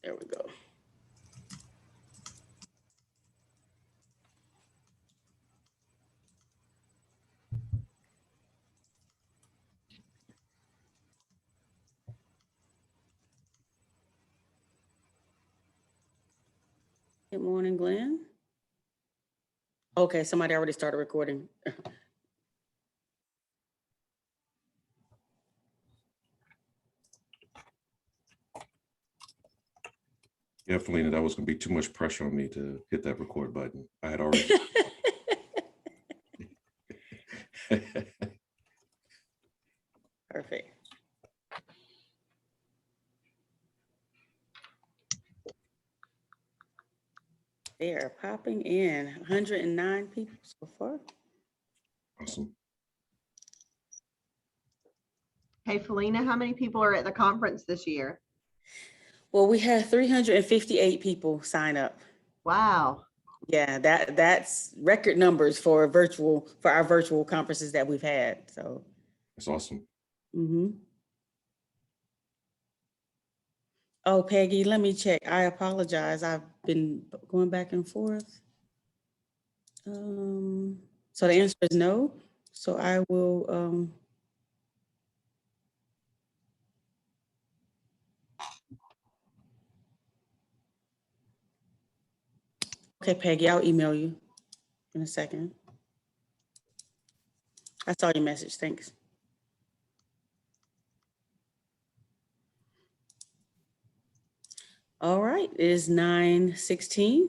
There we go. Good morning, Glenn. Okay, somebody already started recording. Yeah, Felina, that was going to be too much pressure on me to hit that record button. I had already. Perfect. They are popping in, 109 people so far. Awesome. Hey, Felina, how many people are at the conference this year? Well, we had 358 people sign up. Wow. Yeah, that's record numbers for our virtual conferences that we've had. So That's awesome. Oh, Peggy, let me check. I apologize. I've been going back and forth. So the answer is no. So I will. Okay, Peggy, I'll email you in a second. I saw your message. Thanks. All right, it is 9:16.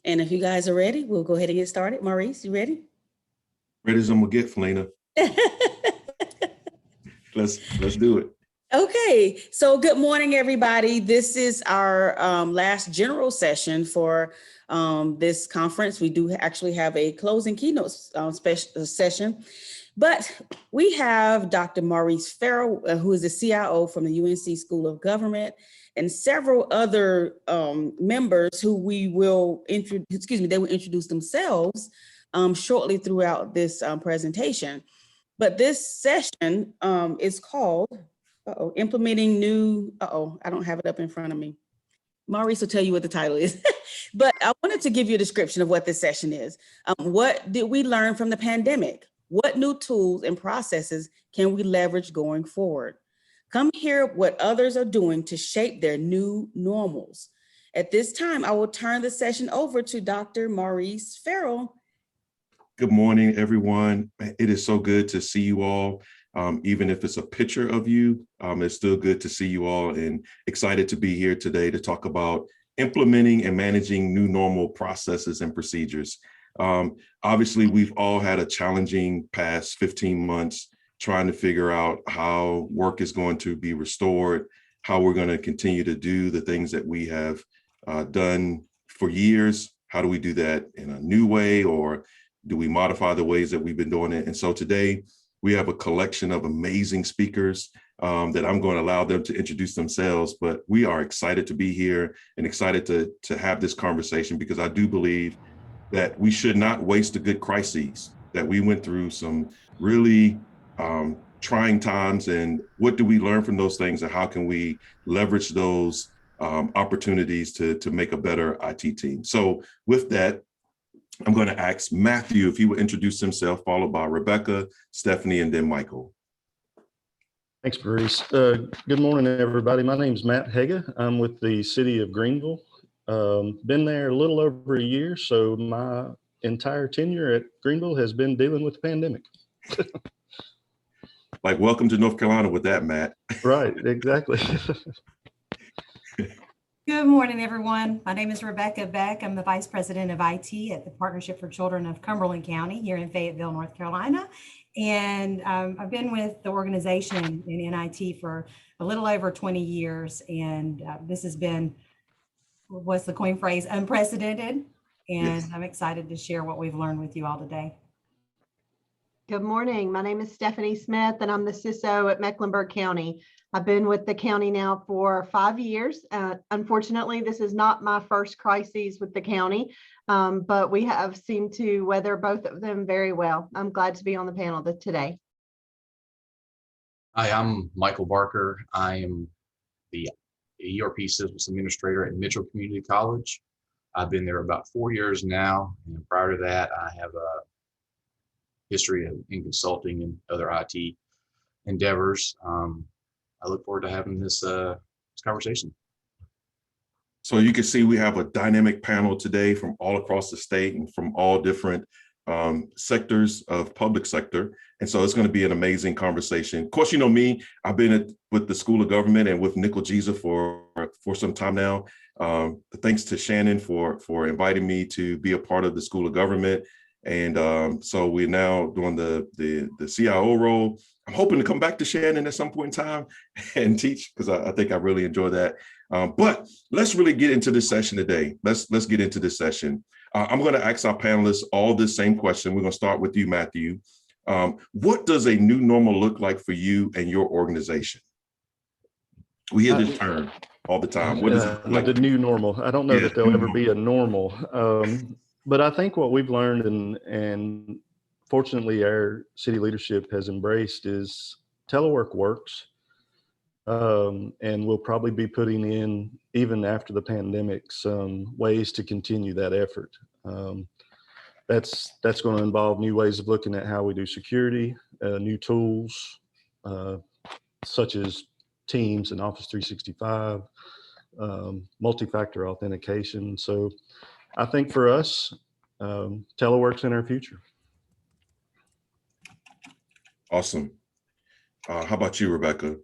And if you guys are ready, we'll go ahead and get started. Maurice, you ready? Ready as I'm gonna get, Felina. Let's do it. Okay, so good morning, everybody. This is our last general session for this conference. We do actually have a closing keynote special session, but we have Dr. Maurice Farrell, who is the CIO from the UNC School of Government, and several other members who we will introduce, they will introduce themselves shortly throughout this presentation. But this session is called implementing new, I don't have it up in front of me. Maurice will tell you what the title is, but I wanted to give you a description of what this session is. What did we learn from the pandemic? What new tools and processes can we leverage going forward? Come hear what others are doing to shape their new normals. At this time, I will turn the session over to Dr. Maurice Farrell. Good morning, everyone. It is so good to see you all. Even if it's a picture of you, it's still good to see you all, and excited to be here today to talk about implementing and managing new normal processes and procedures. Obviously, we've all had a challenging past 15 months trying to figure out how work is going to be restored, how we're going to continue to do the things that we have done for years. How do we do that in a new way, or do we modify the ways that we've been doing it? And so today we have a collection of amazing speakers that I'm going to allow them to introduce themselves, but we are excited to be here and excited to have this conversation, because I do believe that we should not waste a good crisis, that we went through some really trying times, and what do we learn from those things, and how can we leverage those opportunities to make a better IT team. So with that, I'm going to ask Matthew if he would introduce himself, followed by Rebecca, Stephanie, and then Michael. Thanks, Maurice. Good morning, everybody. My name is Matt Hege. I'm with the city of Greenville. Been there a little over a year, so my entire tenure at Greenville has been dealing with the pandemic. Like, welcome to North Carolina with that, Matt. Right, exactly. Good morning, everyone. My name is Rebecca Beck. I'm the Vice President of IT at the Partnership for Children of Cumberland County here in Fayetteville, North Carolina. And I've been with the organization in NIT for a little over 20 years. And this has been, what's the coin phrase, unprecedented. And yes, I'm excited to share what we've learned with you all today. Good morning. My name is Stephanie Smith, and I'm the CISO at Mecklenburg County. I've been with the county now for 5 years. Unfortunately, this is not my first crisis with the county, but we have seemed to weather both of them very well. I'm glad to be on the panel today. Hi, I'm Michael Barker. I am the ERP Systems Administrator at Mitchell Community College. I've been there about 4 years now, and prior to that, I have a history in consulting and other IT endeavors. I look forward to having this conversation. So you can see we have a dynamic panel today from all across the state and from all different sectors of public sector. And so it's going to be an amazing conversation. Of course, you know me, I've been with the School of Government and with NCLGISA for some time now. Thanks to Shannon for inviting me to be a part of the School of Government. And so we're now doing the CIO role. I'm hoping to come back to Shannon at some point in time and teach, because I think I really enjoy that. But let's really get into this session today. Let's get into this session. I'm going to ask our panelists all this same question. We're going to start with you, Matthew. What does a new normal look like for you and your organization? We hear this term all the time. What does it look like? The new normal. I don't know that there'll ever be a normal. But I think what we've learned and fortunately our city leadership has embraced is telework works. And we'll probably be putting in, even after the pandemic, some ways to continue that effort. That's going to involve new ways of looking at how we do security, new tools, such as Teams and Office 365, multi-factor authentication. So I think for us, telework's in our future. Awesome. How about you, Rebecca?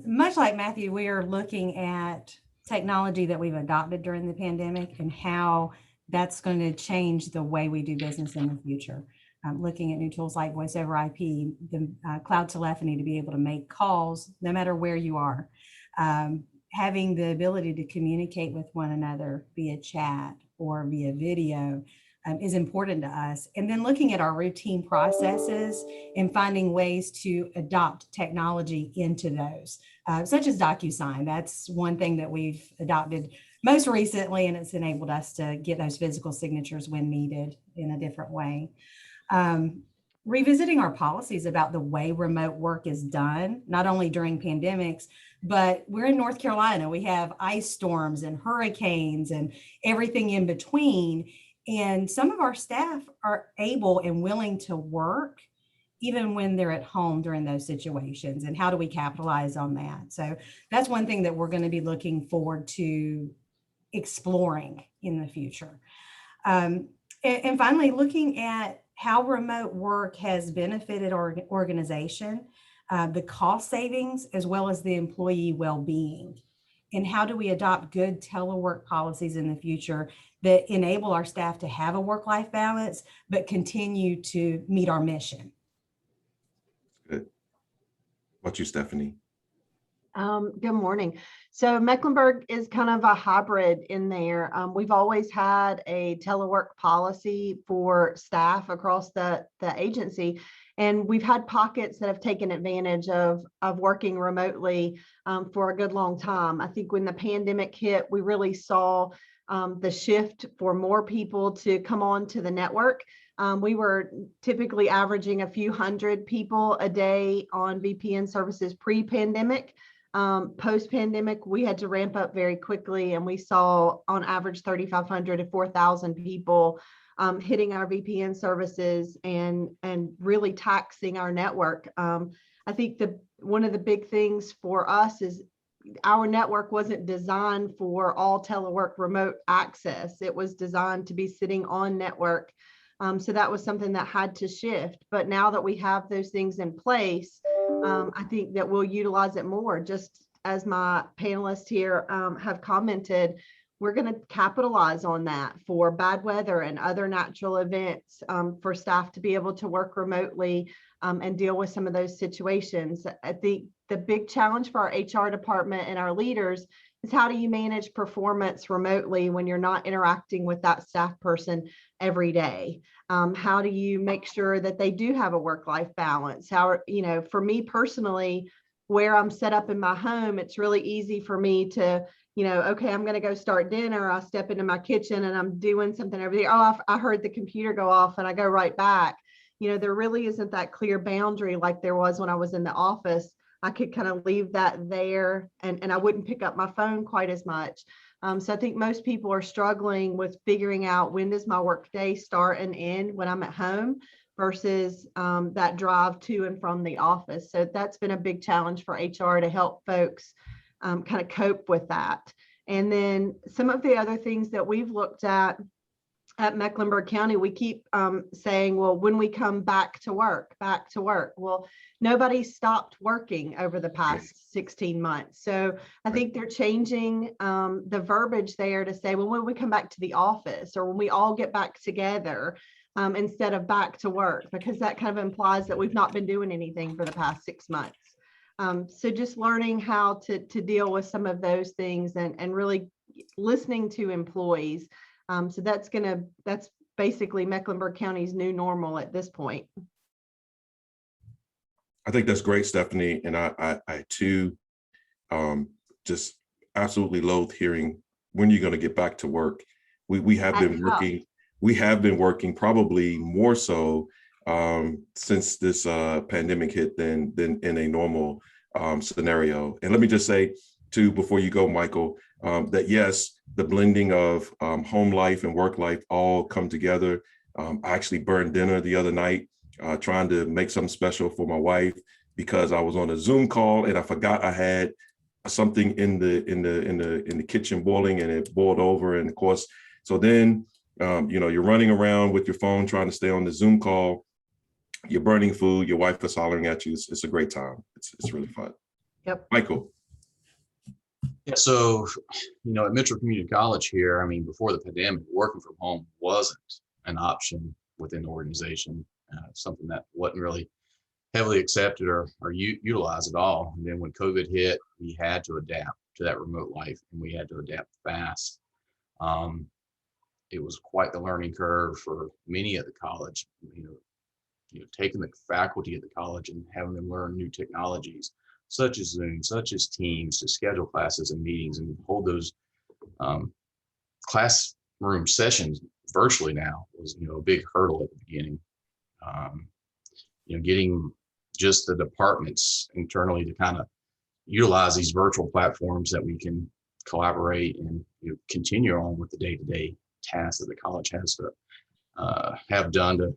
Much like Matthew, we are looking at technology that we've adopted during the pandemic and how that's going to change the way we do business in the future. Looking at new tools like voice over IP, the cloud telephony to be able to make calls no matter where you are. Having the ability to communicate with one another via chat or via video is important to us. And then looking at our routine processes and finding ways to adopt technology into those, such as DocuSign. That's one thing that we've adopted most recently, and it's enabled us to get those physical signatures when needed in a different way. Revisiting our policies about the way remote work is done, not only during pandemics, but we're in North Carolina. We have ice storms and hurricanes and everything in between. And some of our staff are able and willing to work even when they're at home during those situations. And how do we capitalize on that? So that's one thing that we're going to be looking forward to exploring in the future. And finally, looking at how remote work has benefited our organization, the cost savings, as well as the employee well-being. And how do we adopt good telework policies in the future that enable our staff to have a work-life balance, but continue to meet our mission? Good. What about you, Stephanie? Good morning. So Mecklenburg is kind of a hybrid in there. We've always had a telework policy for staff across the agency, and we've had pockets that have taken advantage of working remotely for a good long time. I think when the pandemic hit, we really saw the shift for more people to come on to the network. We were typically averaging a few hundred people a day on VPN services pre-pandemic. Post-pandemic, we had to ramp up very quickly, and we saw on average 3,500 to 4,000 people hitting our VPN services and really taxing our network. I think one of the big things for us is our network wasn't designed for all telework remote access. It was designed to be sitting on network. So that was something that had to shift. But now that we have those things in place, I think that we'll utilize it more. Just as my panelists here have commented, we're going to capitalize on that for bad weather and other natural events, for staff to be able to work remotely and deal with some of those situations. I think the big challenge for our HR department and our leaders is how do you manage performance remotely when you're not interacting with that staff person every day? How do you make sure that they do have a work-life balance? How, for me personally, where I'm set up in my home, it's really easy for me to, okay, I'm going to go start dinner. I step into my kitchen and I'm doing something over there. Oh, I heard the computer go off and I go right back. there really isn't that clear boundary like there was when I was in the office. I could kind of leave that there and I wouldn't pick up my phone quite as much. So I think most people are struggling with figuring out, when does my work day start and end when I'm at home versus that drive to and from the office. So that's been a big challenge for HR to help folks kind of cope with that. And then some of the other things that we've looked at Mecklenburg County, we keep saying, well, when we come back to work. Well, nobody stopped working over the past 16 months. So I think they're changing the verbiage there to say, well, when we come back to the office or when we all get back together, instead of back to work, because that kind of implies that we've not been doing anything for the past 6 months. So just learning how to deal with some of those things and really listening to employees. So that's basically Mecklenburg County's new normal at this point. I think that's great, Stephanie. And I too, just absolutely loathe hearing when you're going to get back to work. We have been working. We have been working probably more so since this pandemic hit than in a normal scenario. And let me just say too, before you go, Michael, that yes, the blending of home life and work life all come together. I actually burned dinner the other night, trying to make something special for my wife because I was on a Zoom call and I forgot I had something in the kitchen boiling and it boiled over. And of course, so then you're running around with your phone trying to stay on the Zoom call. You're burning food. Your wife is hollering at you. It's a great time. It's really fun. Yep. Michael. Yeah, so, at Mitchell Community College here, I mean, before the pandemic, working from home wasn't an option within the organization, something that wasn't really heavily accepted or utilized at all. And then when COVID hit, we had to adapt to that remote life and we had to adapt fast. It was quite the learning curve for many at the college, taking the faculty at the college and having them learn new technologies, such as Zoom, such as Teams, to schedule classes and meetings and hold those classroom sessions virtually now was, a big hurdle at the beginning. Getting just the departments internally to kind of utilize these virtual platforms that we can collaborate and continue on with the day-to-day tasks that the college has to have done to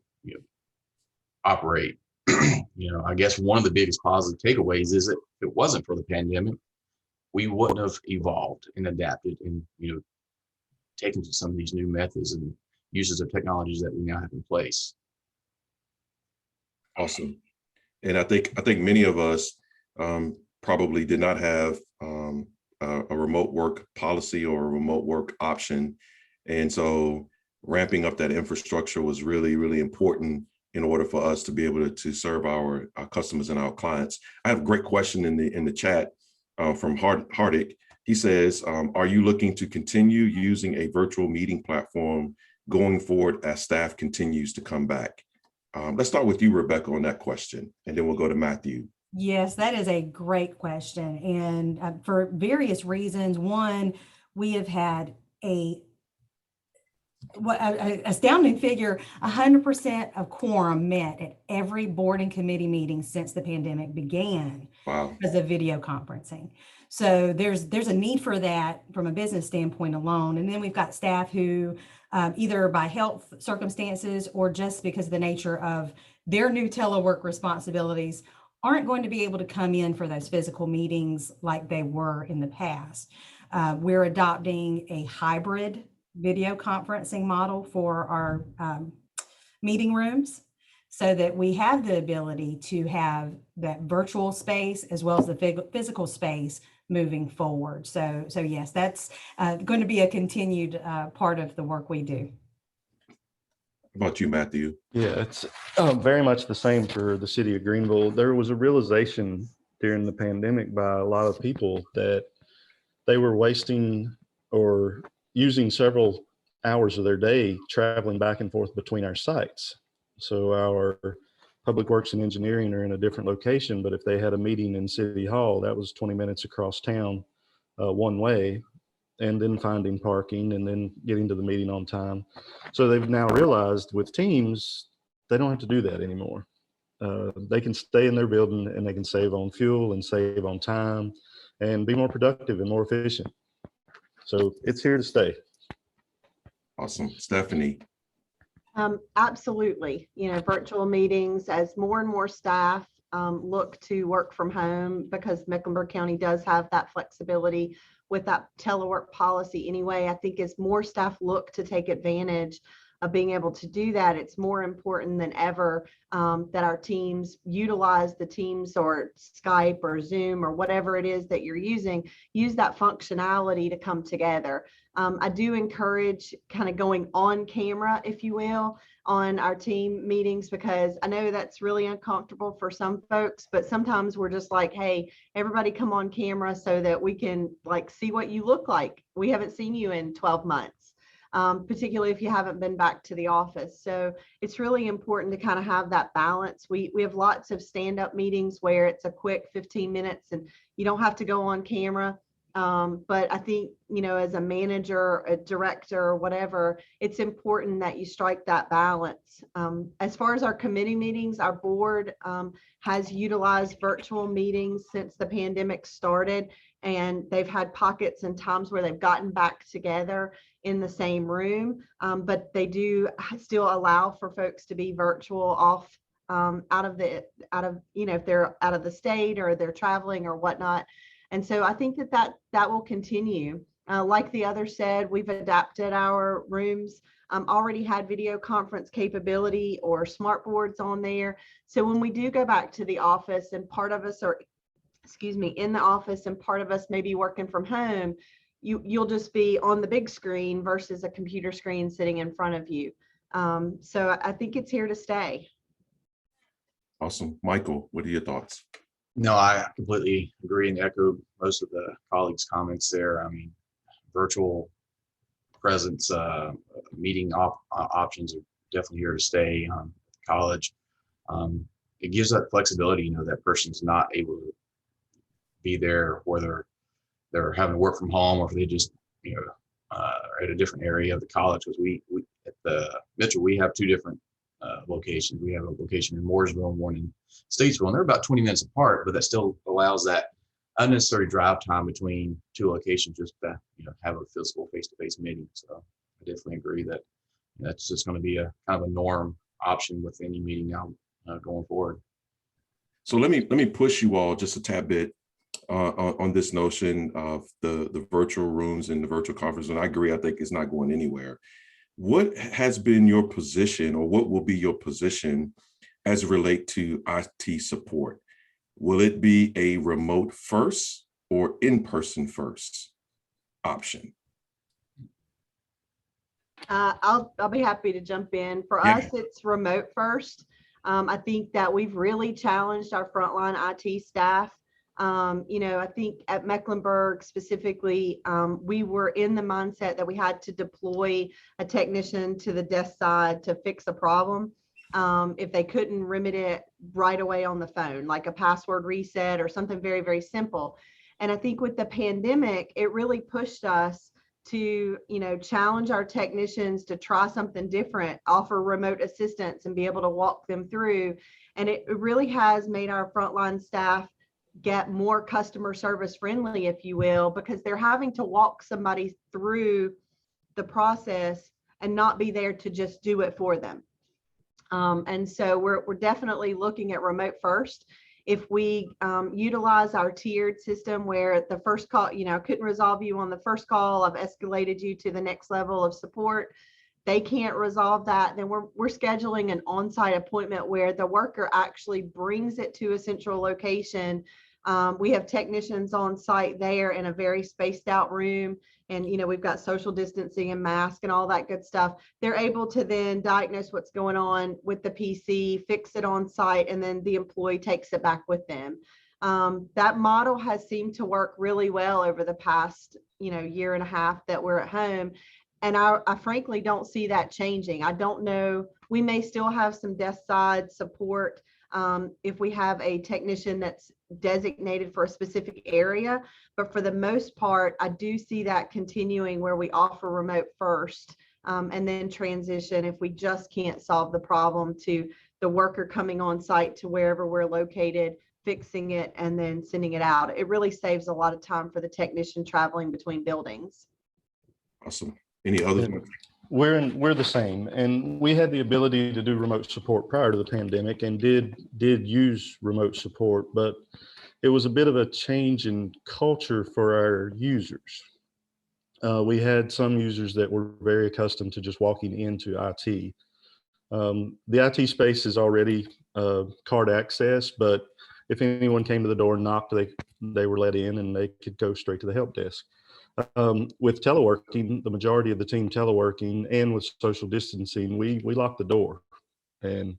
operate. I guess one of the biggest positive takeaways is that if it wasn't for the pandemic, we wouldn't have evolved and adapted and taken to some of these new methods and uses of technologies that we now have in place. Awesome. And I think many of us probably did not have a remote work policy or a remote work option. And so ramping up that infrastructure was really, really important in order for us to be able to serve our customers and our clients. I have a great question in the chat from Hardik. He says, are you looking to continue using a virtual meeting platform going forward as staff continues to come back? Let's start with you, Rebecca, on that question, and then we'll go to Matthew. Yes, that is a great question. And for various reasons, one, we have had a astounding figure, 100% of quorum met at every board and committee meeting since the pandemic began. Wow. Because of video conferencing. So there's a need for that from a business standpoint alone. And then we've got staff who either by health circumstances or just because of the nature of their new telework responsibilities aren't going to be able to come in for those physical meetings like they were in the past. We're adopting a hybrid video conferencing model for our meeting rooms so that we have the ability to have that virtual space as well as the physical space moving forward. So yes, that's going to be a continued part of the work we do. How about you, Matthew? Yeah, it's very much the same for the city of Greenville. There was a realization during the pandemic by a lot of people that they were wasting or using several hours of their day traveling back and forth between our sites. So our public works and engineering are in a different location, but if they had a meeting in City Hall, that was 20 minutes across town one way, and then finding parking and then getting to the meeting on time. So they've now realized with Teams they don't have to do that anymore. They can stay in their building and they can save on fuel and save on time and be more productive and more efficient. So it's here to stay. Awesome. Stephanie. Absolutely. Virtual meetings, as more and more staff look to work from home, because Mecklenburg County does have that flexibility with that telework policy anyway. I think as more staff look to take advantage of being able to do that, it's more important than ever that our teams utilize the Teams or Skype or Zoom or whatever it is that you're using, use that functionality to come together. I do encourage kind of going on camera, if you will, on our team meetings, because I know that's really uncomfortable for some folks, but sometimes we're just like, hey, everybody come on camera so that we can like see what you look like. We haven't seen you in 12 months. Particularly if you haven't been back to the office. So it's really important to kind of have that balance. We have lots of stand-up meetings where it's a quick 15 minutes and you don't have to go on camera. But I think, as a manager, a director, or whatever, it's important that you strike that balance. As far as our committee meetings, our board has utilized virtual meetings since the pandemic started, and they've had pockets and times where they've gotten back together in the same room, but they do still allow for folks to be virtual off if they're out of the state or they're traveling or whatnot. And so I think that will continue. Like the other said, we've adapted our rooms, already had video conference capability or smart boards on there. So when we do go back to the office and part of us are, in the office and part of us may be working from home, you'll just be on the big screen versus a computer screen sitting in front of you. So I think it's here to stay. Awesome. Michael, what are your thoughts? No, I completely agree and echo most of the colleagues' comments there. I mean, virtual presence, meeting options are definitely here to stay. College, it gives that flexibility. That person's not able to be there, whether they're having to work from home or if they just, are at a different area of the college. Because we at the Mitchell, we have two different locations. We have a location in Mooresville and one in Statesville, and they're about 20 minutes apart, but that still allows that unnecessary drive time between two locations just to have a physical face-to-face meeting. So I definitely agree that that's just going to be a kind of a norm option with any meeting now going forward. So let me push you all just a tad bit on this notion of the virtual rooms and the virtual conference. And I agree, I think it's not going anywhere. What has been your position, or what will be your position as it relates to IT support? Will it be a remote first or in-person first option? I'll be happy to jump in. For us, it's remote first. I think that we've really challenged our frontline IT staff. I think at Mecklenburg specifically, we were in the mindset that we had to deploy a technician to the desk side to fix a problem. If they couldn't remedy it right away on the phone, like a password reset or something very, very simple. And I think with the pandemic, it really pushed us to, challenge our technicians to try something different, offer remote assistance and be able to walk them through. And it really has made our frontline staff get more customer service friendly, if you will, because they're having to walk somebody through the process and not be there to just do it for them. And so we're definitely looking at remote first. If we utilize our tiered system where the first call, couldn't resolve you on the first call, I've escalated you to the next level of support, they can't resolve that, then we're scheduling an on-site appointment where the worker actually brings it to a central location. We have technicians on site there in a very spaced out room, and we've got social distancing and mask and all that good stuff. They're able to then diagnose what's going on with the PC, fix it on site, and then the employee takes it back with them. That model has seemed to work really well over the past year and a half that we're at home. And I frankly don't see that changing. I don't know. We may still have some desk side support if we have a technician that's designated for a specific area. But for the most part, I do see that continuing where we offer remote first and then transition, if we just can't solve the problem, to the worker coming on site to wherever we're located, fixing it, and then sending it out. It really saves a lot of time for the technician traveling between buildings. Awesome. Any others? And we're the same, and we had the ability to do remote support prior to the pandemic, and did use remote support, but it was a bit of a change in culture for our users. We had some users that were very accustomed to just walking into IT. The IT space is already card access, but if anyone came to the door and knocked, they were let in and they could go straight to the help desk. With teleworking, the majority of the team teleworking, and with social distancing, we locked the door and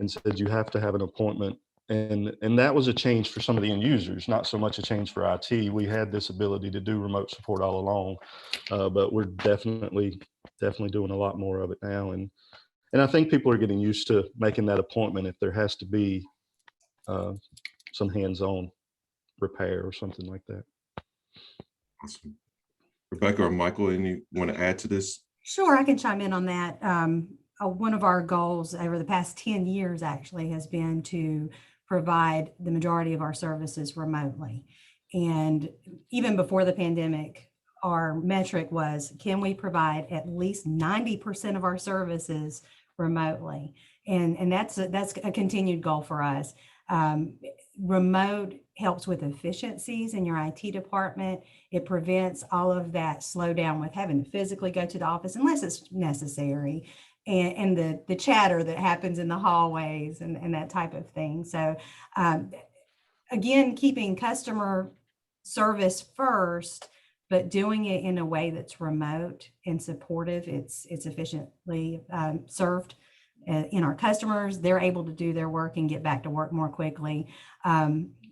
said you have to have an appointment. And that was a change for some of the end users, not so much a change for IT. We had this ability to do remote support all along, but we're definitely doing a lot more of it now. And I think people are getting used to making that appointment if there has to be some hands-on repair or something like that. Awesome. Rebecca or Michael, any want to add to this? Sure, I can chime in on that. One of our goals over the past 10 years actually has been to provide the majority of our services remotely. And even before the pandemic, our metric was, can we provide at least 90% of our services remotely? And that's a continued goal for us. Remote helps with efficiencies in your IT department. It prevents all of that slowdown with having to physically go to the office unless it's necessary, and the chatter that happens in the hallways and that type of thing. So again, keeping customer service first, but doing it in a way that's remote and supportive. It's efficiently served in our customers. They're able to do their work and get back to work more quickly.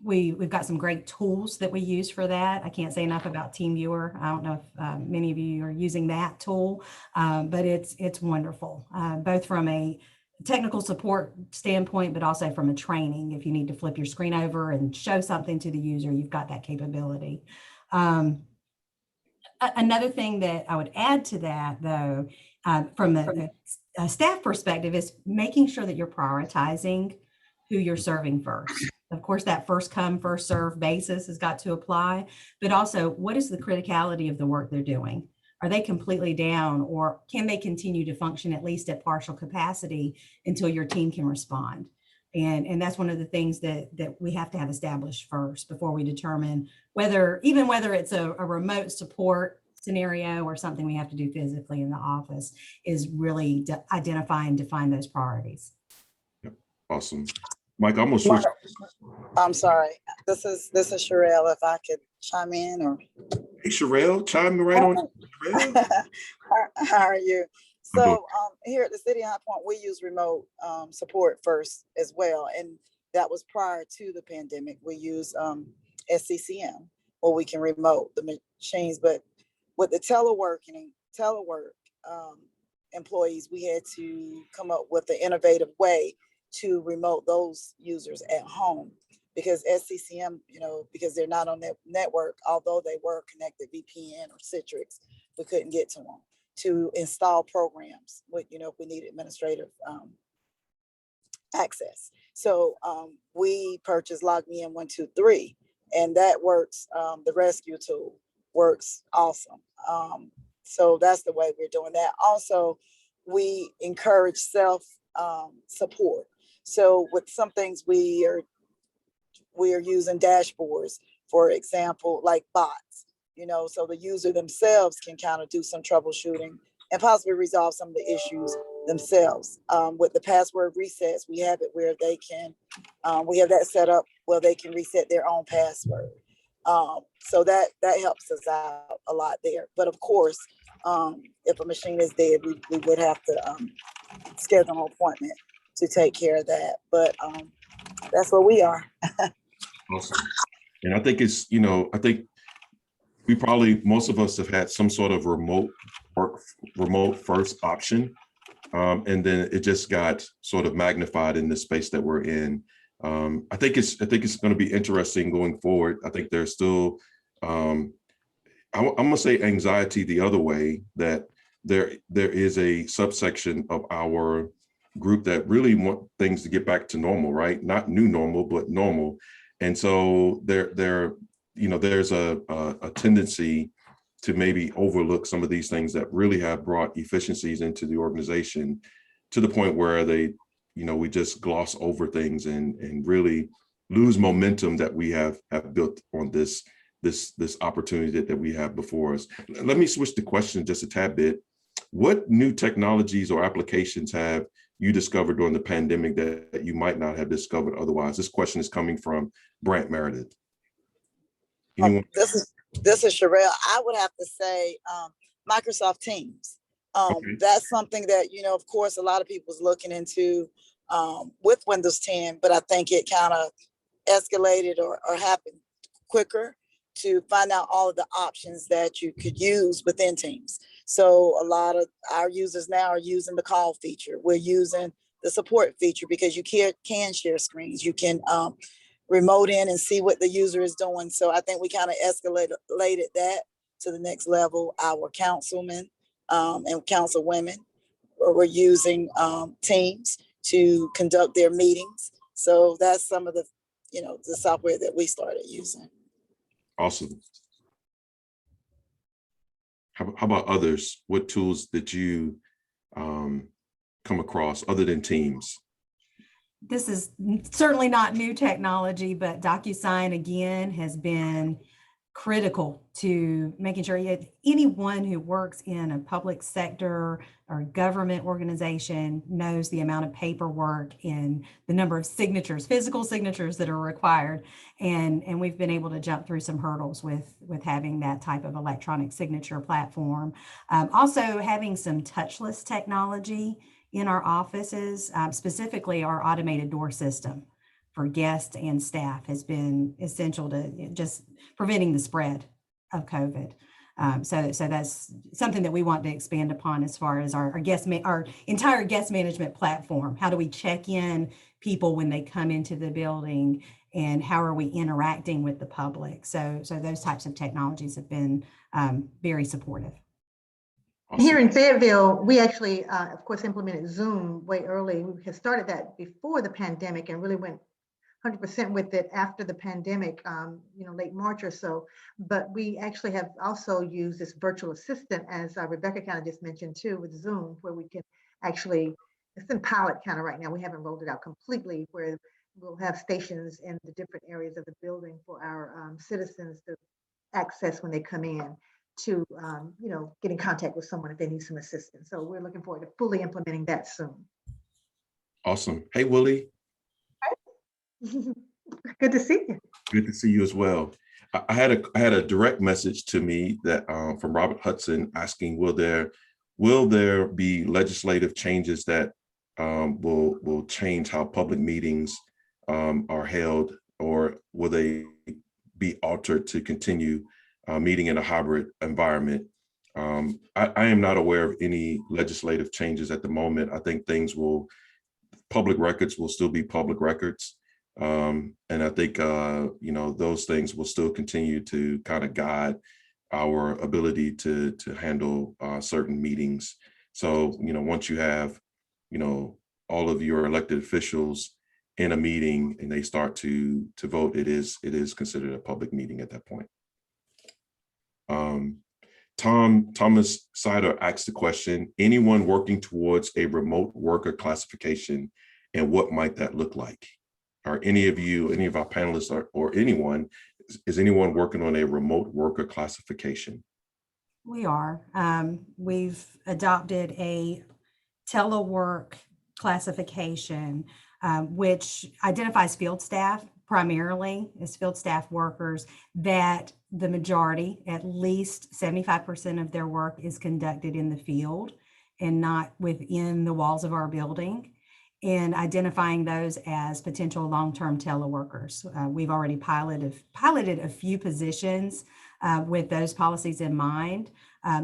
We've got some great tools that we use for that. I can't say enough about TeamViewer. I don't know if many of you are using that tool, but it's wonderful, both from a technical support standpoint, but also from a training. If you need to flip your screen over and show something to the user, you've got that capability. Another thing that I would add to that, though, from a staff perspective, is making sure that you're prioritizing who you're serving first. Of course, that first come, first serve basis has got to apply, but also, what is the criticality of the work they're doing? Are they completely down, or can they continue to function at least at partial capacity until your team can respond? And that's one of the things that we have to have established first before we determine whether it's a remote support scenario or something we have to do physically in the office, is really identify and define those priorities. Yep. Awesome. Mike, I'm gonna switch. I'm sorry. This is Sherelle. If I could chime in, or Hey, Sherelle, chime right on. Sherelle. how are you? So here at the City of High Point, we use remote support first as well, and that was prior to the pandemic. We use SCCM, where we can remote the machines. But with the telework employees, we had to come up with an innovative way to remote those users at home, because SCCM, because they're not on that network, although they were connected VPN or Citrix, we couldn't get to them to install programs with, if we need administrative access. So we purchased LogMeIn 123, and that works. The rescue tool works awesome. So that's the way we're doing that. Also, we encourage self support. So with some things, we are using dashboards, for example, like bots, so the user themselves can kind of do some troubleshooting and possibly resolve some of the issues themselves. With the password resets, we have it where they can, we have that set up where they can reset their own password. So that helps us out a lot there. But of course, if a machine is dead, we would have to schedule an appointment to take care of that. But that's where we are. Awesome. And I think it's, I think most of us have had some sort of remote first option. And then it just got sort of magnified in the space that we're in. I think it's going to be interesting going forward. I think there's still, I'm going to say anxiety the other way, that there is a subsection of our group that really want things to get back to normal, right? Not new normal, but normal. And so there's a tendency to maybe overlook some of these things that really have brought efficiencies into the organization, to the point where we just gloss over things and really lose momentum that we have built on this opportunity that we have before us. Let me switch the question just a tad bit. What new technologies or applications have you discovered during the pandemic that you might not have discovered otherwise? This question is coming from Brant Meredith. Anyone? This is Sherelle. I would have to say Microsoft Teams. Okay. That's something that, of course, a lot of people was looking into with Windows 10, but I think it kind of escalated or happened quicker to find out all of the options that you could use within Teams. So a lot of our users now are using the call feature. We're using the support feature because you can share screens. You can remote in and see what the user is doing. So I think we kind of escalated that to the next level. Our councilmen and councilwomen were using Teams to conduct their meetings. So that's some of the software that we started using. Awesome. How about others? What tools did you come across other than Teams? This is certainly not new technology, but DocuSign again has been critical to making sure anyone who works in a public sector or government organization knows the amount of paperwork and the number of signatures, physical signatures that are required. And we've been able to jump through some hurdles with having that type of electronic signature platform. Also having some touchless technology in our offices, specifically our automated door system for guests and staff has been essential to just preventing the spread of COVID. So that's something that we want to expand upon as far as our entire guest management platform. How do we check in people when they come into the building, and how are we interacting with the public? So those types of technologies have been very supportive. Awesome. Here in Fayetteville, we actually, of course, implemented Zoom way early. We had started that before the pandemic and really went 100% with it after the pandemic, late March or so. But we actually have also used this virtual assistant, as Rebecca kind of just mentioned too, with Zoom, where we can actually, it's in pilot kind of right now. We haven't rolled it out completely, where we'll have stations in the different areas of the building for our citizens to access when they come in to, get in contact with someone if they need some assistance. So we're looking forward to fully implementing that soon. Awesome. Hey, Willie. Good to see you. Good to see you as well. I had a direct message to me that from Robert Hudson asking, will there be legislative changes that will change how public meetings are held, or will they be altered to continue meeting in a hybrid environment? I am not aware of any legislative changes at the moment. I think public records will still be public records. And I think, those things will still continue to kind of guide our ability to handle certain meetings. So, once you have, all of your elected officials in a meeting and they start to vote, it is considered a public meeting at that point. Thomas Sider asked the question, anyone working towards a remote worker classification, and what might that look like? Are any of our panelists or anyone, is anyone working on a remote worker classification? We are. We've adopted a telework classification, which identifies field staff primarily as field staff workers, that the majority, at least 75% of their work is conducted in the field and not within the walls of our building, and identifying those as potential long-term teleworkers. We've already piloted a few positions with those policies in mind.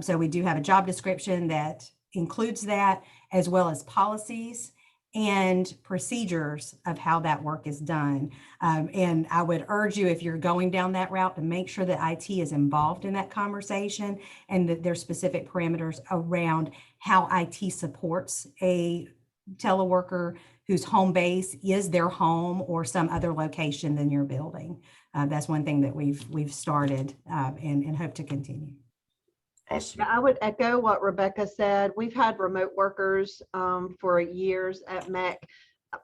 So we do have a job description that includes that, as well as policies. and procedures of how that work is done. And I would urge you, if you're going down that route, to make sure that IT is involved in that conversation and that there's specific parameters around how IT supports a teleworker whose home base is their home or some other location than your building. That's one thing that we've started and hope to continue. Awesome. Yeah, I would echo what Rebecca said. We've had remote workers for years at MEC,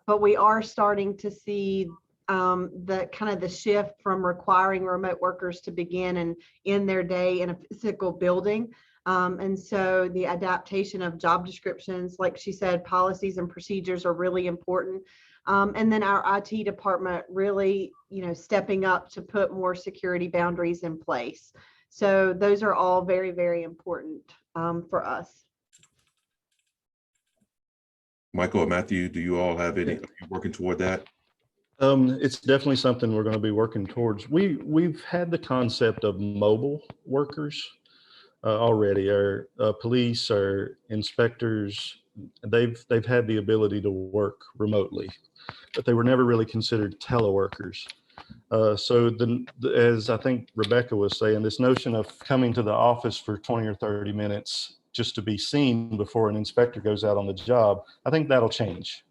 but we are starting to see the shift from requiring remote workers to begin and end their day in a physical building. And so the adaptation of job descriptions, like she said, policies and procedures are really important. And then our IT department really, stepping up to put more security boundaries in place. So those are all very, very important for us. Michael or Matthew, do you all have any, are you working toward that? It's definitely something we're going to be working towards. We've had the concept of mobile workers already. Our police, our inspectors, they've had the ability to work remotely, but they were never really considered teleworkers. So as I think Rebecca was saying, this notion of coming to the office for 20 or 30 minutes just to be seen before an inspector goes out on the job, I think that'll change.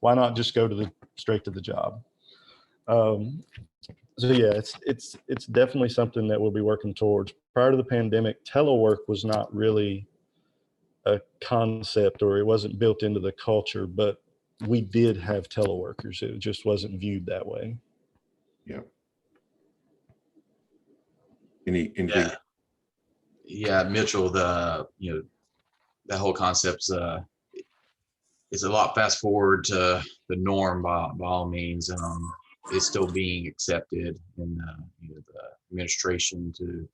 Why not just go straight to the job? So yeah, it's definitely something that we'll be working towards. Prior to the pandemic, telework was not really a concept, or it wasn't built into the culture, but we did have teleworkers. It just wasn't viewed that way. Yeah. Anything? Yeah, Mitchell, that whole concept's it's a lot fast forward to the norm by all means. It's still being accepted in the administration to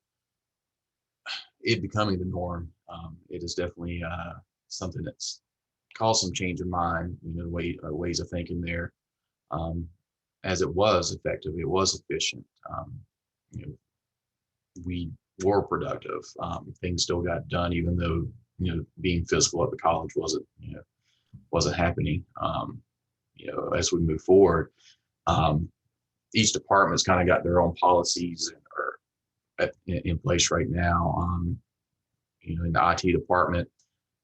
it becoming the norm. It is definitely something that's caused some change of mind, ways of thinking there. As it was effective, it was efficient. We were productive. Things still got done, even though being physical at the college wasn't happening. As we move forward, each department's kind of got their own policies in place right now. In the IT department,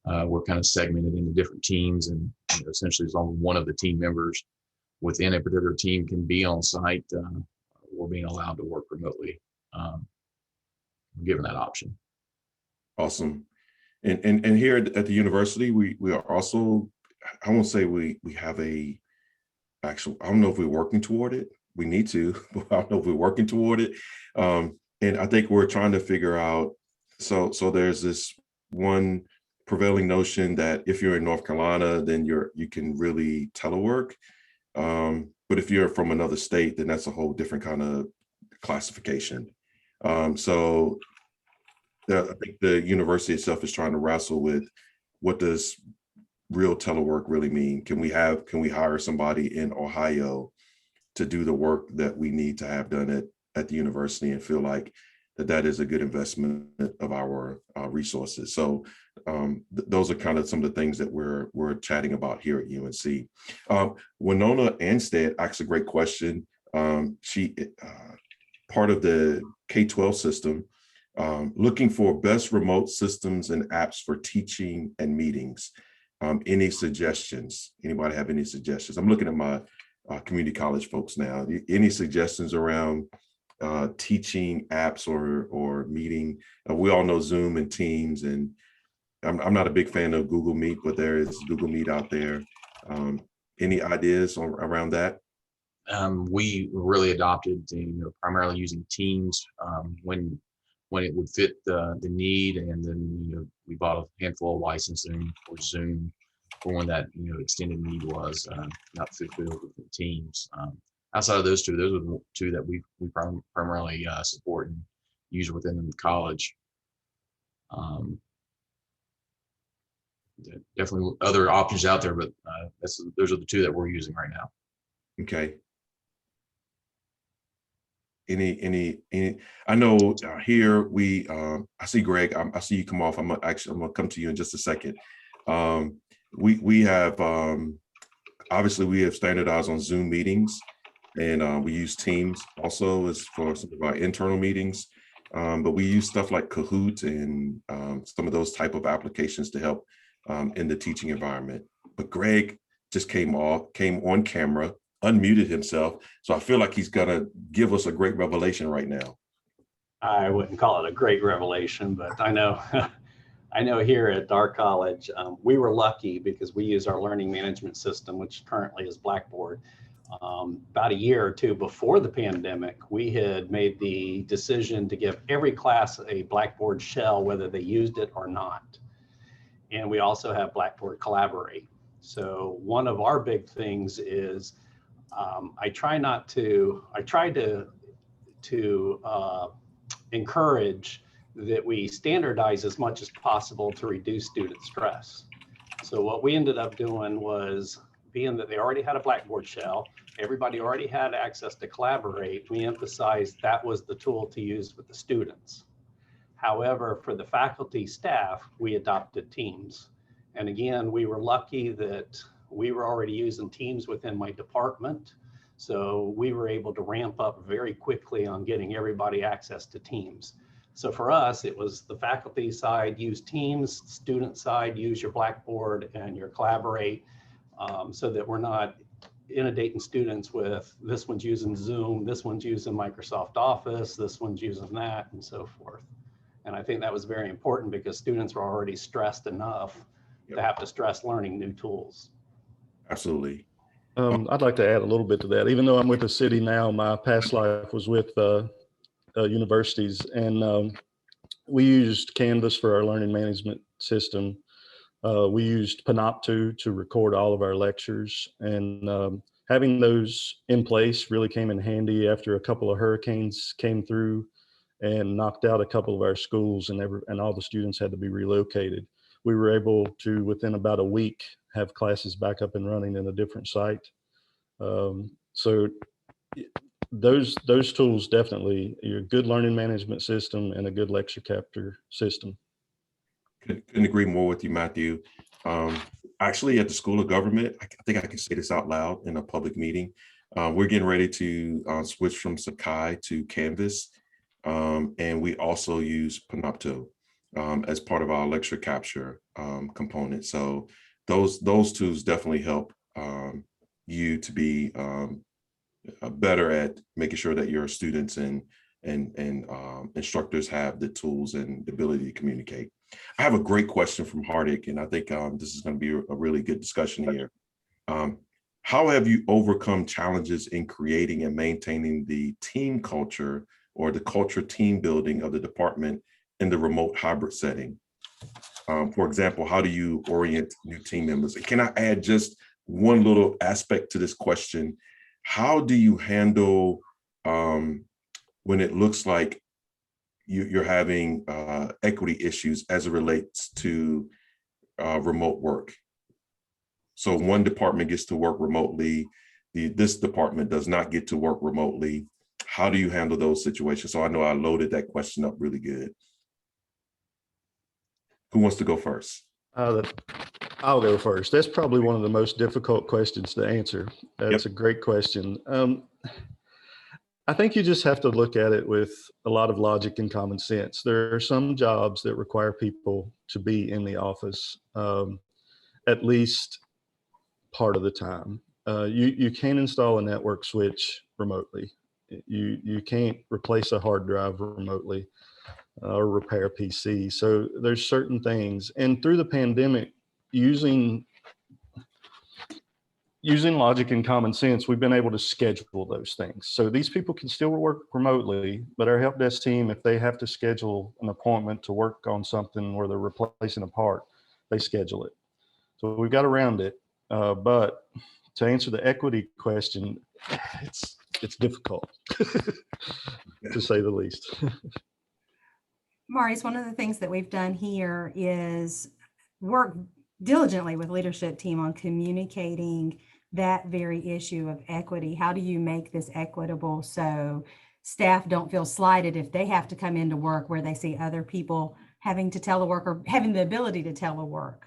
we're kind of segmented into different teams, and essentially as long as one of the team members within a particular team can be on site, we're being allowed to work remotely, given that option. Awesome. And here at the university, we are also, I won't say we have I don't know if we're working toward it. We need to, but I don't know if we're working toward it. And I think we're trying to figure out, so there's this one prevailing notion that if you're in North Carolina, then you can really telework. But if you're from another state, then that's a whole different kind of classification. So I think the university itself is trying to wrestle with, what does real telework really mean? Can we hire somebody in Ohio to do the work that we need to have done at the university, and feel like that is a good investment of our resources? So those are kind of some of the things that we're chatting about here at UNC. Winona Anstead asked a great question. She part of the K-12 system, looking for best remote systems and apps for teaching and meetings. Any suggestions? Anybody have any suggestions? I'm looking at my community college folks now. Any suggestions around teaching apps or meeting? We all know Zoom and Teams, and I'm not a big fan of Google Meet, but there is Google Meet out there. Any ideas around that? We really adopted primarily using Teams when it would fit the need, and then we bought a handful of licensing for Zoom for when that extended need was not fulfilled with Teams. Outside of those two, those are the two that we primarily support and use within the college. Definitely other options out there, but those are the two that we're using right now. Okay. Any I know here we I see Greg, I see you come off. I'm gonna come to you in just a second. We have Obviously, we have standardized on Zoom meetings, and we use Teams also as for some of our internal meetings. But we use stuff like Kahoot and some of those type of applications to help in the teaching environment. But Greg just came on camera, unmuted himself. So I feel like he's gonna give us a great revelation right now. I wouldn't call it a great revelation, but I know I know here at our college, we were lucky because we use our learning management system, which currently is Blackboard. About a year or two before the pandemic, we had made the decision to give every class a Blackboard shell, whether they used it or not. And we also have Blackboard Collaborate. So one of our big things is I try to encourage that we standardize as much as possible to reduce student stress. So what we ended up doing was, being that they already had a Blackboard shell, everybody already had access to Collaborate, we emphasized that was the tool to use with the students. However, for the faculty staff, we adopted Teams. And again, we were lucky that we were already using Teams within my department. So we were able to ramp up very quickly on getting everybody access to Teams. So for us, it was the faculty side, use Teams, student side, use your Blackboard and your Collaborate, so that we're not inundating students with this one's using Zoom, this one's using Microsoft Office, this one's using that, and so forth. And I think that was very important because students were already stressed enough to have to stress learning new tools. Absolutely. I'd like to add a little bit to that. Even though I'm with the city now, my past life was with universities, and we used Canvas for our learning management system. We used Panopto to record all of our lectures, and having those in place really came in handy after a couple of hurricanes came through and knocked out a couple of our schools, and all the students had to be relocated. We were able to, within about a week, have classes back up and running in a different site. So those tools definitely, your good learning management system and a good lecture capture system. Couldn't agree more with you, Matthew. Actually, at the School of Government, I think I can say this out loud in a public meeting. We're getting ready to switch from Sakai to Canvas, and we also use Panopto as part of our lecture capture component. So those tools definitely help you to be better at making sure that your students and instructors have the tools and the ability to communicate. I have a great question from Hardik, and I think this is going to be a really good discussion here. How have you overcome challenges in creating and maintaining the team culture or the culture team building of the department in the remote hybrid setting? For example, how do you orient new team members? Can I add just one little aspect to this question? How do you handle when it looks like you're having equity issues as it relates to remote work? So one department gets to work remotely, this department does not get to work remotely. How do you handle those situations? So I know I loaded that question up really good. Who wants to go first? I'll go first. That's probably one of the most difficult questions to answer. That's a great question. I think you just have to look at it with a lot of logic and common sense. There are some jobs that require people to be in the office at least part of the time. You can't install a network switch remotely. You can't replace a hard drive remotely or repair a PC. So there's certain things. And through the pandemic, using logic and common sense, we've been able to schedule those things. So these people can still work remotely, but our help desk team, if they have to schedule an appointment to work on something where they're replacing a part, they schedule it. So we've got around it. But to answer the equity question, it's difficult to say the least. Maurice, one of the things that we've done here is work diligently with leadership team on communicating that very issue of equity. How do you make this equitable so staff don't feel slighted if they have to come into work where they see other people having to telework or having the ability to telework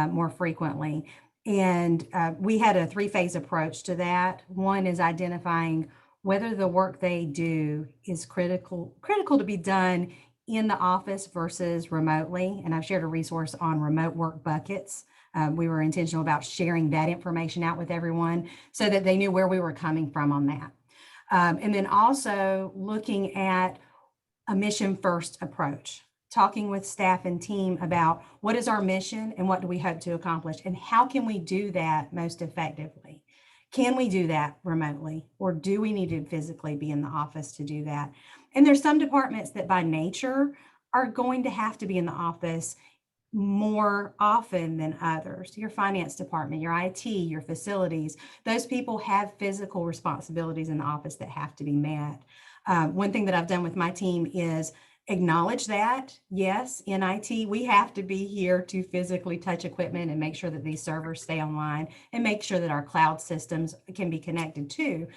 more frequently? And we had a three-phase approach to that. One is identifying whether the work they do is critical to be done in the office versus remotely. And I've shared a resource on remote work buckets. We were intentional about sharing that information out with everyone so that they knew where we were coming from on that. And then also looking at a mission first approach, talking with staff and team about what is our mission and what do we hope to accomplish and how can we do that most effectively? Can we do that remotely, or do we need to physically be in the office to do that? And there's some departments that by nature are going to have to be in the office more often than others. Your finance department, your IT, your facilities, those people have physical responsibilities in the office that have to be met. One thing that I've done with my team is acknowledge that, yes, in IT, we have to be here to physically touch equipment and make sure that these servers stay online and make sure that our cloud systems can be connected too.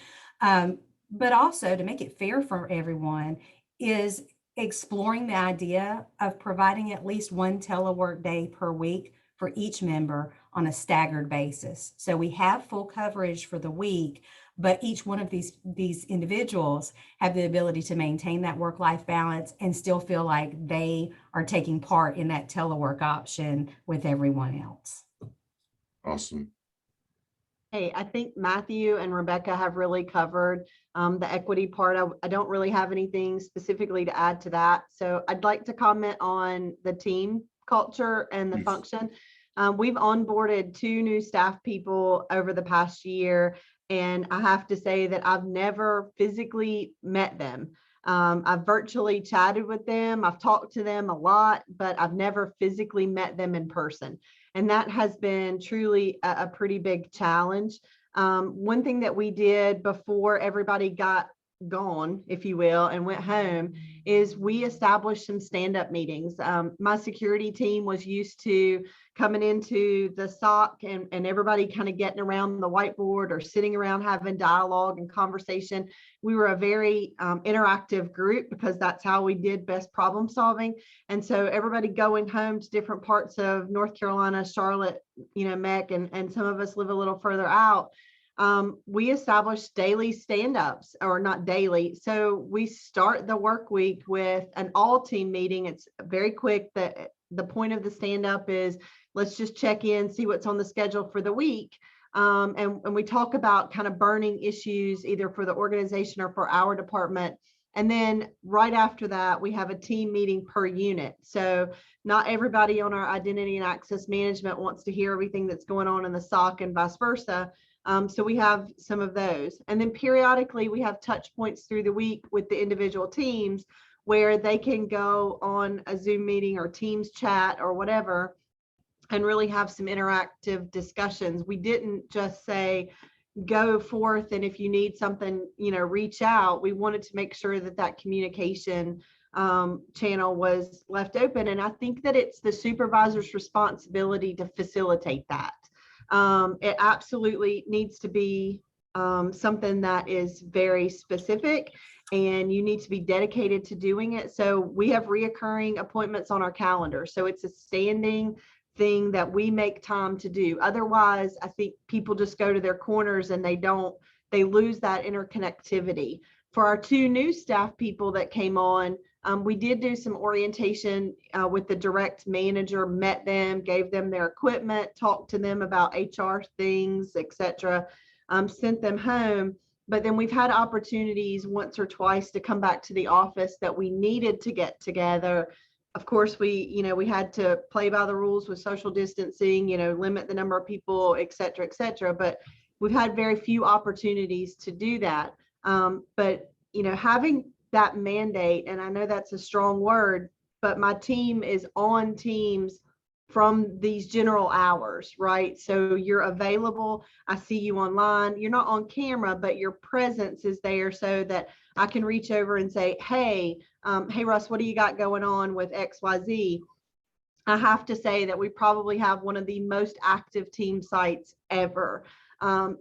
But also to make it fair for everyone is exploring the idea of providing at least one telework day per week for each member on a staggered basis. So we have full coverage for the week, but each one of these individuals have the ability to maintain that work-life balance and still feel like they are taking part in that telework option with everyone else. Awesome. Hey, I think Matthew and Rebecca have really covered the equity part. I don't really have anything specifically to add to that. So I'd like to comment on the team culture and the Yes. function. We've onboarded 2 new staff people over the past year, and I have to say that I've never physically met them. I've virtually chatted with them. I've talked to them a lot, but I've never physically met them in person. And that has been truly a pretty big challenge. One thing that we did before everybody got gone, if you will, and went home is we established some stand-up meetings. My security team was used to coming into the SOC and everybody kind of getting around the whiteboard or sitting around having dialogue and conversation. We were a very interactive group because that's how we did best problem solving. And so everybody going home to different parts of North Carolina, Charlotte, MEC, and some of us live a little further out. We established daily stand-ups, or not daily. So we start the work week with an all-team meeting. It's very quick. The point of the stand-up is let's just check in, see what's on the schedule for the week. And we talk about kind of burning issues either for the organization or for our department. And then right after that, we have a team meeting per unit. So not everybody on our identity and access management wants to hear everything that's going on in the SOC and vice versa. So we have some of those. And then periodically we have touch points through the week with the individual teams where they can go on a Zoom meeting or Teams chat or whatever and really have some interactive discussions. We didn't just say, go forth and if you need something, reach out. We wanted to make sure that that communication channel was left open. And I think that it's the supervisor's responsibility to facilitate that. It absolutely needs to be something that is very specific and you need to be dedicated to doing it. So we have reoccurring appointments on our calendar. So it's a standing thing that we make time to do. Otherwise, I think people just go to their corners and they lose that interconnectivity. For our 2 new staff people that came on, we did do some orientation with the direct manager, met them, gave them their equipment, talked to them about HR things, etc., sent them home. But then we've had opportunities once or twice to come back to the office that we needed to get together. Of course, we had to play by the rules with social distancing, limit the number of people, etc., etc. But we've had very few opportunities to do that. But having that mandate, and I know that's a strong word, but my team is on Teams from these general hours, right? So you're available. I see you online. You're not on camera, but your presence is there so that I can reach over and say, hey, Russ, what do you got going on with XYZ? I have to say that we probably have one of the most active team sites ever.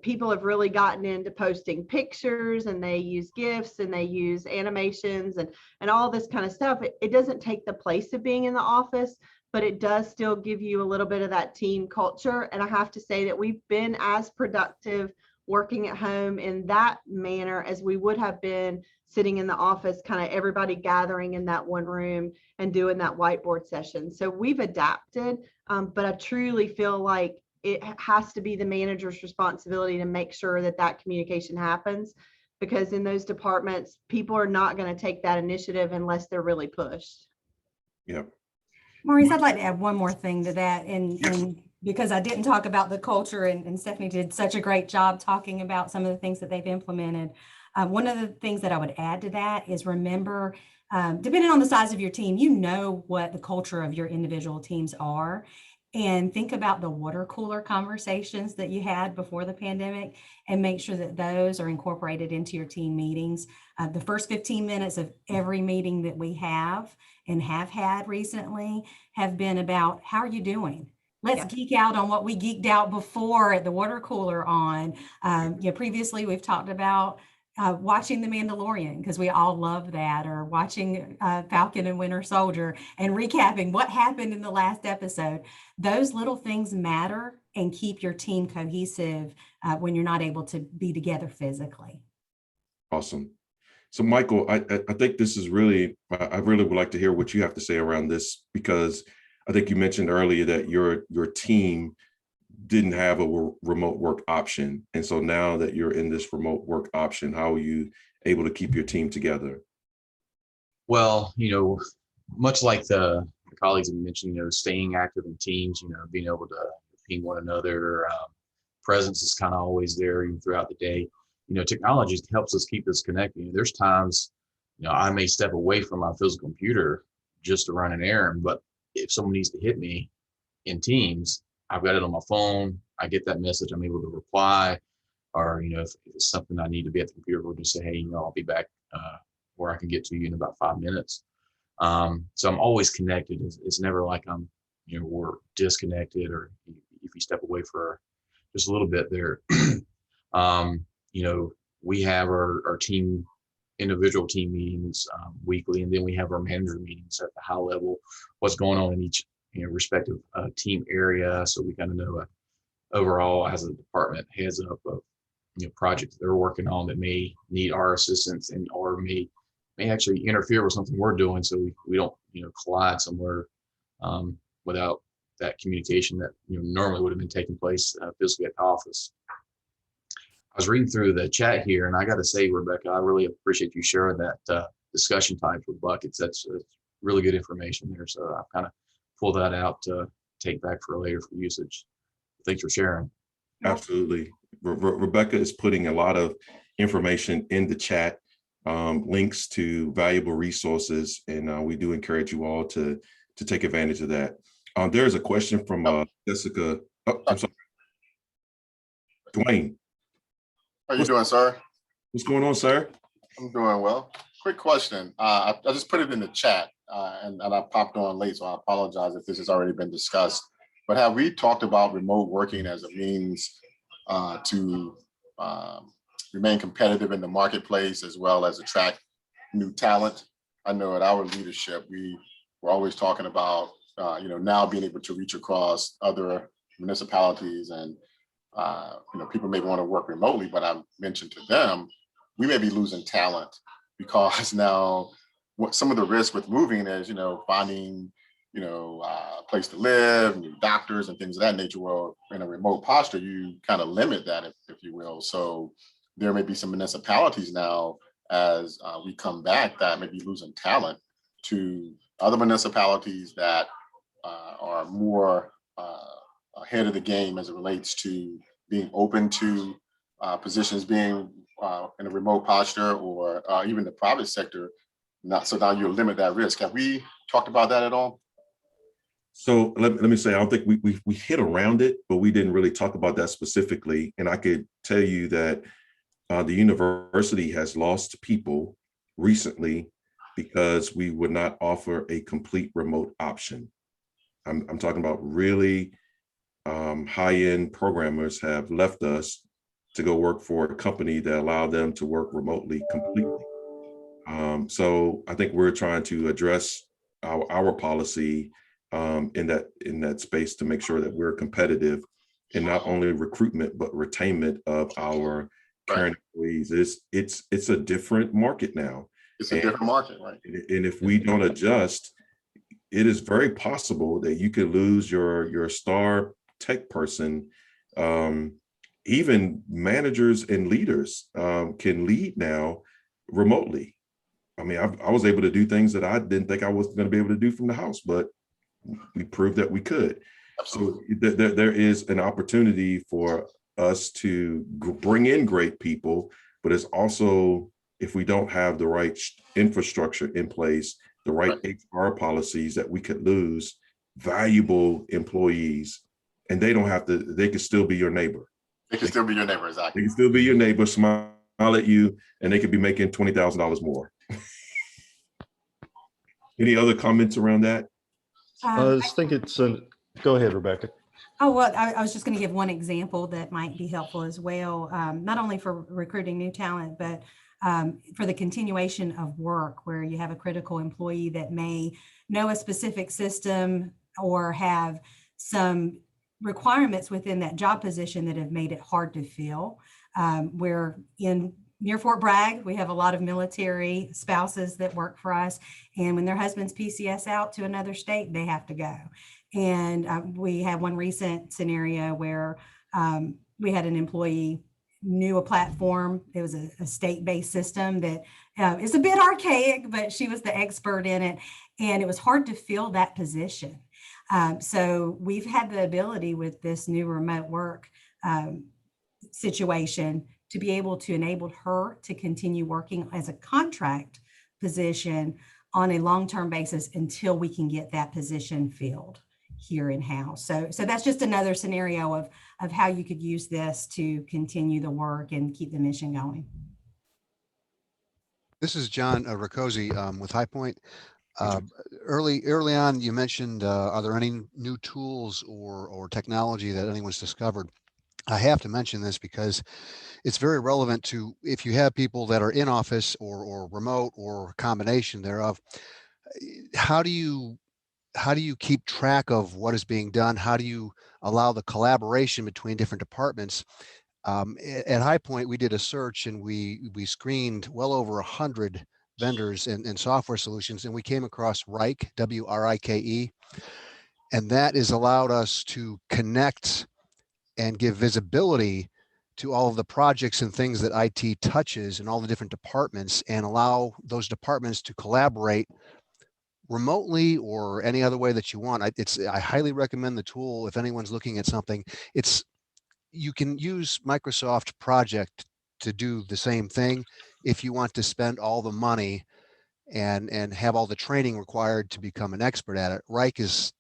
People have really gotten into posting pictures and they use GIFs and they use animations and all this kind of stuff. It doesn't take the place of being in the office, but it does still give you a little bit of that team culture. And I have to say that we've been as productive working at home in that manner as we would have been sitting in the office, kind of everybody gathering in that one room and doing that whiteboard session. So we've adapted, but I truly feel like it has to be the manager's responsibility to make sure that that communication happens, because in those departments, people are not going to take that initiative unless they're really pushed. Yeah. Maurice, I'd like to add one more thing to that. And because I didn't talk about the culture, and Stephanie did such a great job talking about some of the things that they've implemented. One of the things that I would add to that is remember, depending on the size of your team, you know what the culture of your individual teams are. And think about the water cooler conversations that you had before the pandemic and make sure that those are incorporated into your team meetings. The first 15 minutes of every meeting that we have and have had recently have been about, how are you doing? Let's geek out on what we geeked out before at the water cooler on. Previously we've talked about watching The Mandalorian, because we all love that, or watching Falcon and Winter Soldier and recapping what happened in the last episode. Those little things matter and keep your team cohesive when you're not able to be together physically. Awesome. So Michael, I think this is really, I really would like to hear what you have to say around this, because I think you mentioned earlier that your team didn't have a remote work option. And so now that you're in this remote work option, how are you able to keep your team together? Well, much like the colleagues have mentioned, staying active in teams, being able to ping one another, presence is kind of always there even throughout the day. Technology helps us keep us connected. There's times, I may step away from my physical computer just to run an errand, but if someone needs to hit me in Teams, I've got it on my phone. I get that message. I'm able to reply, or if it's something I need to be at the computer, we'll just say, hey, I'll be back where I can get to you in about 5 minutes. So I'm always connected. It's never like I'm, we're disconnected, or if you step away for just a little bit there. We have our team, individual team meetings weekly, and then we have our manager meetings at the high level, what's going on in each respective team area, so we kind of know overall as a department heads up of projects they're working on that may need our assistance, and or may actually interfere with something we're doing, so we don't collide somewhere without that communication that normally would have been taking place physically at the office. I was reading through the chat here, and I got to say, Rebecca, I really appreciate you sharing that discussion types with buckets. That's really good information there. So I've kind of pulled that out to take back for later for usage. Thanks for sharing. Absolutely. Rebecca is putting a lot of information in the chat, links to valuable resources, and we do encourage you all to take advantage of that. There's a question from Jessica. Oh, I'm sorry. Dwayne. How you doing, sir? What's going on, sir? I'm doing well. Quick question. I just put it in the chat and I popped on late, so I apologize if this has already been discussed. But have we talked about remote working as a means to remain competitive in the marketplace, as well as attract new talent? I know at our leadership, we were always talking about now being able to reach across other municipalities, and people may want to work remotely, but I mentioned to them, we may be losing talent because now what some of the risk with moving is, finding, a place to live, new doctors and things of that nature. Well, in a remote posture, you kind of limit that, if you will. So there may be some municipalities now, as we come back, that may be losing talent to other municipalities that are more ahead of the game as it relates to being open to positions being in a remote posture, or even the private sector. So now you limit that risk. Have we talked about that at all? So let me say, I don't think we hit around it, but we didn't really talk about that specifically. And I could tell you that the university has lost people recently because we would not offer a complete remote option. I'm talking about really high-end programmers have left us to go work for a company that allowed them to work remotely completely. So I think we're trying to address our policy in that space to make sure that we're competitive in not only recruitment but retainment of our current employees. It's a different market now. It's a different market, right? And if we don't adjust, it is very possible that you could lose your star tech person. Even managers and leaders can lead now remotely. I mean, I was able to do things that I didn't think I was going to be able to do from the house, but we proved that we could. Absolutely. So there is an opportunity for us to bring in great people, but it's also, if we don't have the right infrastructure in place, the right HR policies, that we could lose valuable employees, and they don't have to, they could still be your neighbor. They can still be your neighbor, exactly. They can still be your neighbor, smile at you, and they could be making $20,000 more. Any other comments around that? I just think it's go ahead, Rebecca. Oh, well, I was just going to give one example that might be helpful as well, not only for recruiting new talent, but for the continuation of work, where you have a critical employee that may know a specific system or have some requirements within that job position that have made it hard to fill. We're near Fort Bragg, we have a lot of military spouses that work for us, and when their husbands PCS out to another state, they have to go. And we had one recent scenario where we had an employee knew a platform. It was a state-based system that is a bit archaic, but she was the expert in it, and it was hard to fill that position. So we've had the ability with this new remote work situation to be able to enable her to continue working as a contract position on a long-term basis until we can get that position filled here in-house. So that's just another scenario of how you could use this to continue the work and keep the mission going. This is John Riccozzi with High Point. Early on, you mentioned, are there any new tools or technology that anyone's discovered? I have to mention this because it's very relevant to if you have people that are in office or remote or a combination thereof. How do you keep track of what is being done? How do you allow the collaboration between different departments? At High Point, we did a search and we screened well over 100 vendors and software solutions, and we came across Wrike, W-R-I-K-E, and that has allowed us to connect and give visibility to all of the projects and things that IT touches in all the different departments, and allow those departments to collaborate remotely or any other way that you want. I highly recommend the tool if anyone's looking at something. You can use Microsoft Project to do the same thing if you want to spend all the money and have all the training required to become an expert at it. Wrike is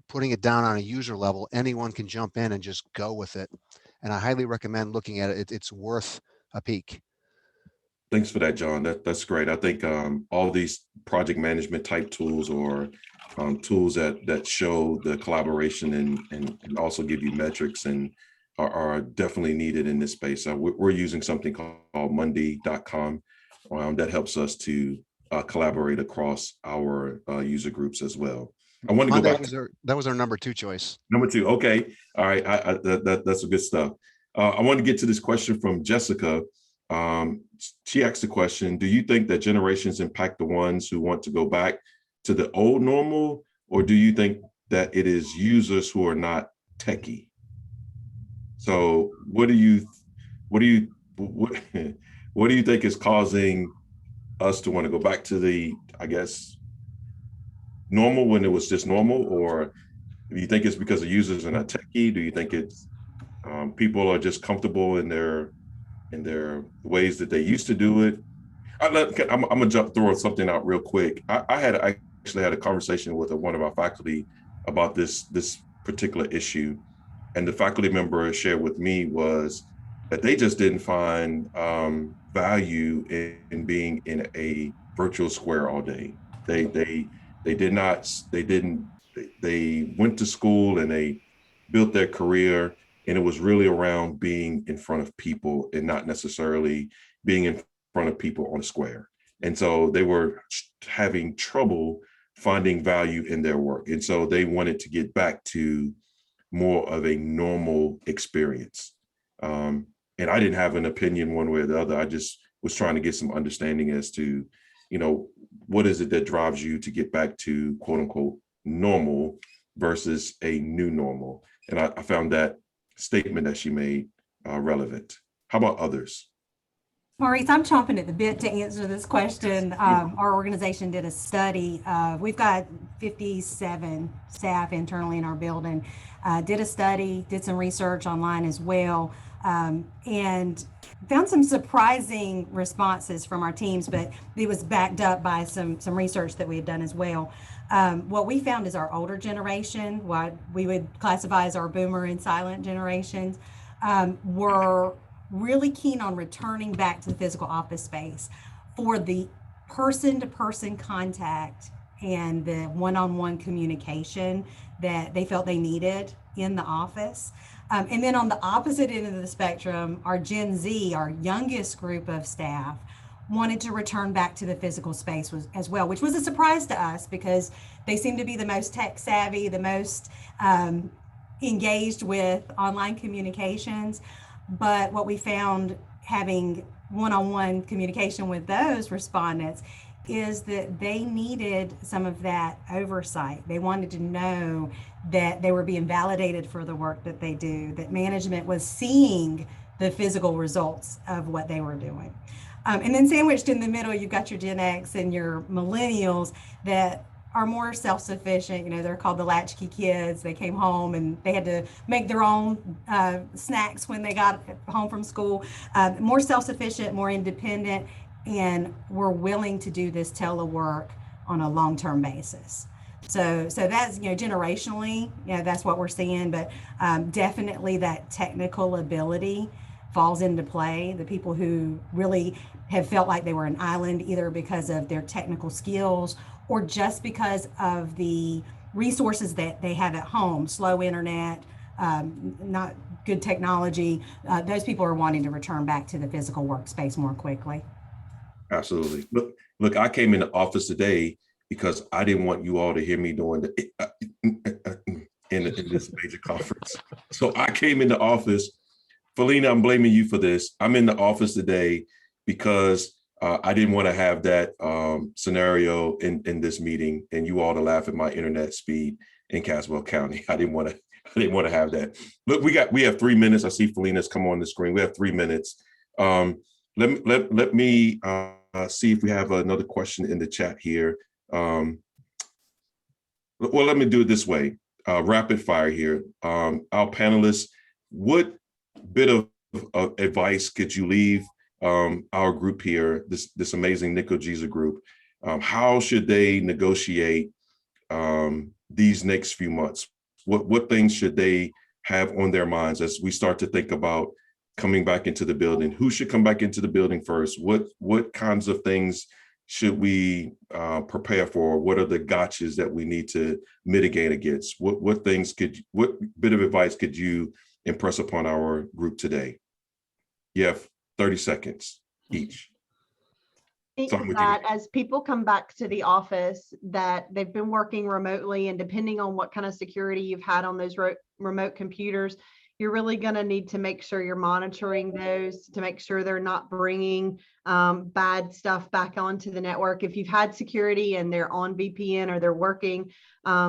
putting it down on a user level. Anyone can jump in and just go with it. And I highly recommend looking at it. It's worth a peek. Thanks for that, John. That's great. I think all these project management type tools, or tools that show the collaboration and also give you metrics and are definitely needed in this space. We're using something called Monday.com that helps us to collaborate across our user groups as well. I want to go back. That was our number 2 choice. Number 2. Okay. All right. That's a good stuff. I want to get to this question from Jessica. She asked the question, do you think that generations impact the ones who want to go back to the old normal, or do you think that it is users who are not techie? So what do you think is causing us to want to go back to the, I guess, normal when it was just normal? Or do you think it's because the users are not techie? Do you think it's people are just comfortable in their ways that they used to do it? I'm gonna throw something out real quick. I actually had a conversation with one of our faculty about this particular issue, and the faculty member shared with me was that they just didn't find value in being in a virtual square all day. They went to school and they built their career, and it was really around being in front of people and not necessarily being in front of people on a square. And so they were having trouble finding value in their work. And so they wanted to get back to more of a normal experience. And I didn't have an opinion one way or the other. I just was trying to get some understanding as to, what is it that drives you to get back to quote unquote normal versus a new normal. And I found that statement that she made relevant. How about others? Maurice, I'm chomping at the bit to answer this question. Our organization did a study. We've got 57 staff internally in our building. Did a study, did some research online as well, and found some surprising responses from our teams, but it was backed up by some research that we had done as well. What we found is our older generation, what we would classify as our boomer and silent generations, were really keen on returning back to the physical office space for the person-to-person contact and the one-on-one communication that they felt they needed in the office. And then on the opposite end of the spectrum, our Gen Z, our youngest group of staff, wanted to return back to the physical space as well, which was a surprise to us because they seem to be the most tech savvy, the most engaged with online communications. But what we found having one-on-one communication with those respondents is that they needed some of that oversight. They wanted to know that they were being validated for the work that they do, that management was seeing the physical results of what they were doing. And then sandwiched in the middle, you've got your Gen X and your millennials that are more self-sufficient. They're called the latchkey kids. They came home and they had to make their own snacks when they got home from school. More self-sufficient, more independent, and were willing to do this telework on a long-term basis. So that's, generationally, that's what we're seeing, but definitely that technical ability falls into play. The people who really have felt like they were an island, either because of their technical skills or just because of the resources that they have at home, slow internet, not good technology, those people are wanting to return back to the physical workspace more quickly. Absolutely. Look, I came in the office today because I didn't want you all to hear me doing in this major conference. So I came in the office. Felina, I'm blaming you for this. I'm in the office today because I didn't want to have that scenario in this meeting and you all to laugh at my internet speed in Caswell County. I didn't want to have that. Look, we have 3 minutes. I see Felina's come on the screen. We have 3 minutes. Let me see if we have another question in the chat here. Well, let me do it this way. Rapid fire here. Our panelists, what bit of advice could you leave our group here, this amazing NCLGISA group? How should they negotiate these next few months? What things should they have on their minds as we start to think about coming back into the building? Who should come back into the building first? What kinds of things should we prepare for? What are the gotchas that we need to mitigate against? What bit of advice could you impress upon our group today? You have 30 seconds each. I think that as people come back to the office, that they've been working remotely, and depending on what kind of security you've had on those remote computers, you're really going to need to make sure you're monitoring those to make sure they're not bringing bad stuff back onto the network. If you've had security and they're on VPN or they're working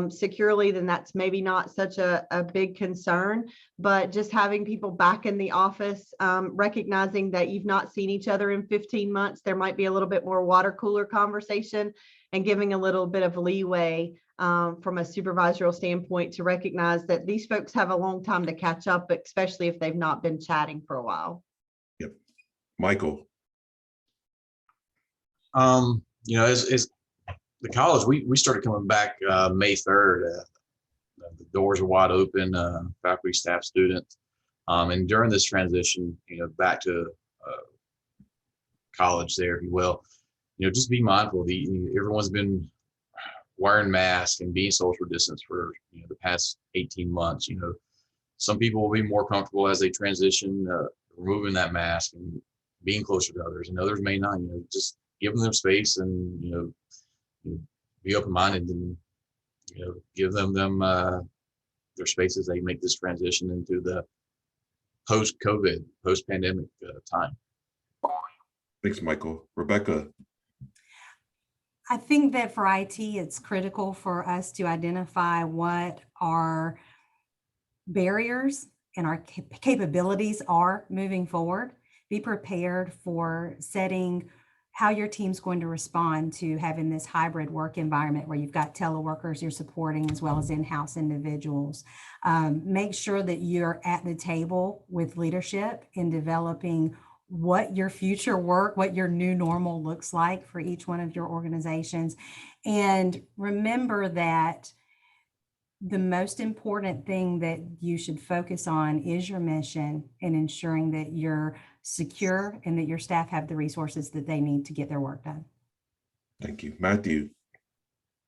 securely, then that's maybe not such a big concern. But just having people back in the office, recognizing that you've not seen each other in 15 months, there might be a little bit more water cooler conversation, and giving a little bit of leeway from a supervisorial standpoint to recognize that these folks have a long time to catch up, especially if they've not been chatting for a while. Yep. Michael. As the college, we started coming back May 3rd. The doors are wide open, faculty, staff, students. And during this transition, back to college there, if you will, just be mindful. Everyone's been wearing masks and being social distance for the past 18 months. Some people will be more comfortable as they transition, removing that mask and being closer to others, and others may not. Just giving them space and be open-minded and, give them their space as they make this transition into the post-COVID, post-pandemic time. Thanks, Michael. Rebecca. I think that for IT, it's critical for us to identify what our barriers and our capabilities are moving forward. Be prepared for setting how your team's going to respond to having this hybrid work environment where you've got teleworkers you're supporting as well as in-house individuals. Make sure that you're at the table with leadership in developing what your future work, what your new normal looks like for each one of your organizations. And remember that the most important thing that you should focus on is your mission and ensuring that you're secure and that your staff have the resources that they need to get their work done. Thank you. Matthew.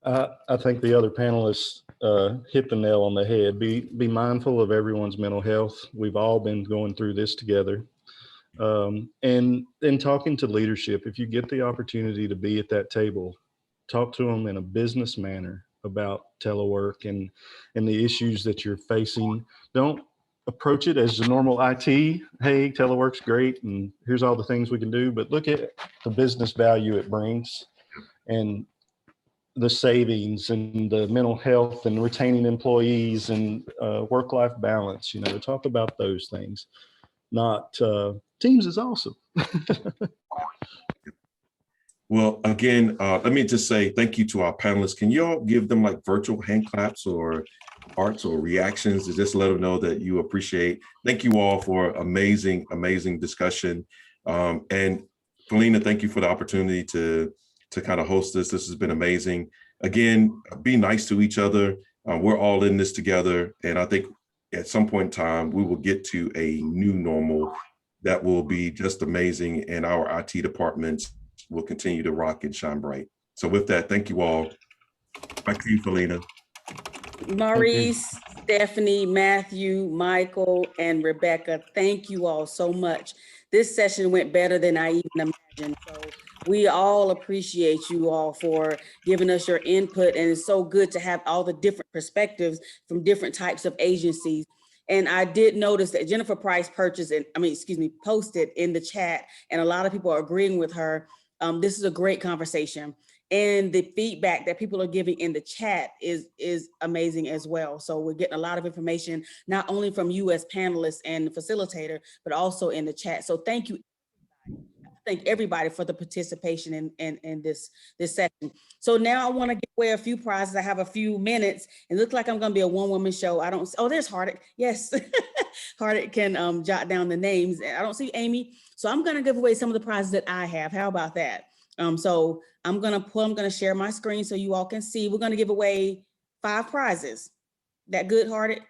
I think the other panelists hit the nail on the head. Be mindful of everyone's mental health. We've all been going through this together. And in talking to leadership, if you get the opportunity to be at that table, talk to them in a business manner about telework and the issues that you're facing. Don't approach it as a normal IT. Hey, telework's great and here's all the things we can do, but look at the business value it brings and the savings and the mental health and retaining employees and work-life balance. Talk about those things, not Teams is awesome. Well, again, let me just say thank you to our panelists. Can you all give them like virtual hand claps or hearts or reactions to just let them know that you appreciate? Thank you all for amazing, amazing discussion. And Felina, thank you for the opportunity to kind of host this. This has been amazing. Again, be nice to each other. We're all in this together. And I think at some point in time, we will get to a new normal that will be just amazing. And our IT departments will continue to rock and shine bright. So with that, thank you all. Back to you, Felina. Maurice, Stephanie, Matthew, Michael, and Rebecca, thank you all so much. This session went better than I even imagined. So we all appreciate you all for giving us your input. And it's so good to have all the different perspectives from different types of agencies. And I did notice that Jennifer Price posted in the chat, and a lot of people are agreeing with her. This is a great conversation. And the feedback that people are giving in the chat is amazing as well. So we're getting a lot of information, not only from you as panelists and the facilitator, but also in the chat. So thank you. Thank everybody for the participation in this session. So now I want to give away a few prizes. I have a few minutes. It looks like I'm going to be a one-woman show. There's Hardick. Yes, Hardick can jot down the names. I don't see Amy. So I'm going to give away some of the prizes that I have. How about that? So I'm going to share my screen so you all can see. We're going to give away 5 prizes. That good, Hardick?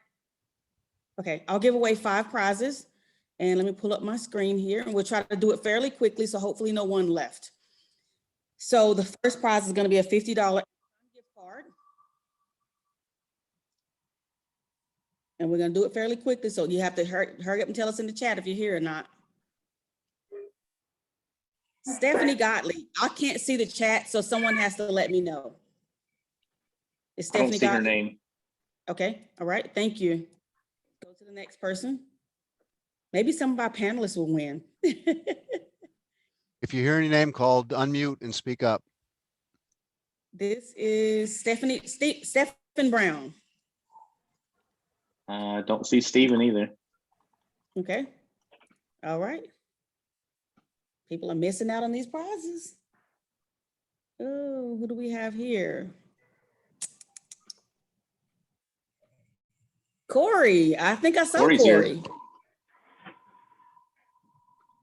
Okay, I'll give away 5 prizes. And let me pull up my screen here, and we'll try to do it fairly quickly, so hopefully no one left. So the first prize is going to be a $50 gift card. And we're going to do it fairly quickly, so you have to hurry up and tell us in the chat if you're here or not. Stephanie Gottlieb. I can't see the chat, so someone has to let me know. Is Stephanie Gottlieb? I don't see her name. Okay, all right, thank you. Go to the next person. Maybe some of our panelists will win. If you hear any name called, unmute and speak up. This is Stephen Brown. I don't see Stephen either. Okay. All right. People are missing out on these prizes. Oh, who do we have here? Corey. I think I saw Corey's Corey. here.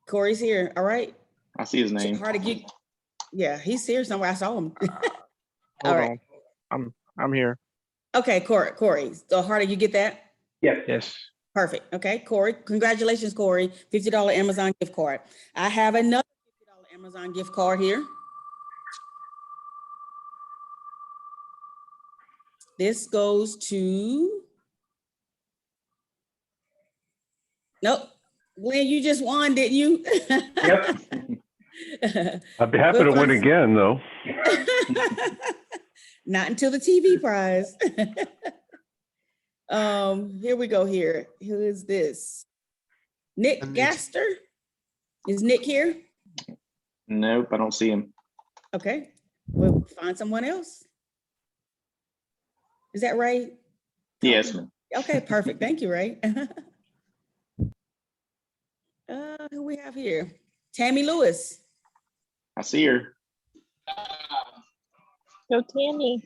Corey's here. All right. I see his name. Hard to get. Yeah, he's here somewhere. I saw him. Hold on. I'm here. Okay, Corey. So Hardy, you get that? Yes. Perfect. Okay, Corey. Congratulations, Corey. $50 Amazon gift card. I have another $50 Amazon gift card here. This goes to. Nope. Glenn, you just won, didn't you? Yep. I'd be happy to win again, though. Not until the TV prize. Here we go here. Who is this? Nick Gaster? Is Nick here? Nope, I don't see him. Okay, we'll find someone else. Is that right? Yes, ma'am. Okay, perfect. Thank you, Ray. Who we have here? Tammy Lewis. I see her. Go Tammy.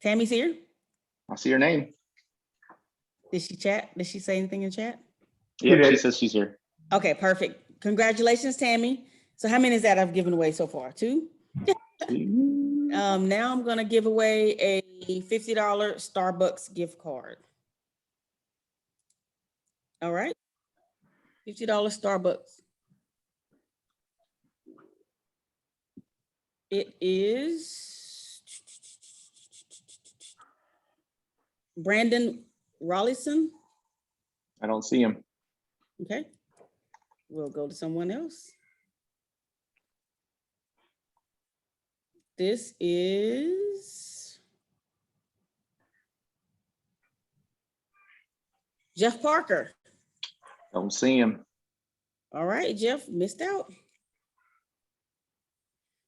Tammy's here. I see her name. Did she chat? Did she say anything in chat? Yeah, she says she's here. Okay, perfect. Congratulations, Tammy. So how many is that I've given away so far? 2? Now I'm gonna give away a $50 Starbucks gift card. All right, $50 Starbucks. It is Brandon Rollison. I don't see him. Okay, we'll go to someone else. This is Jeff Parker. Don't see him. All right, Jeff, missed out.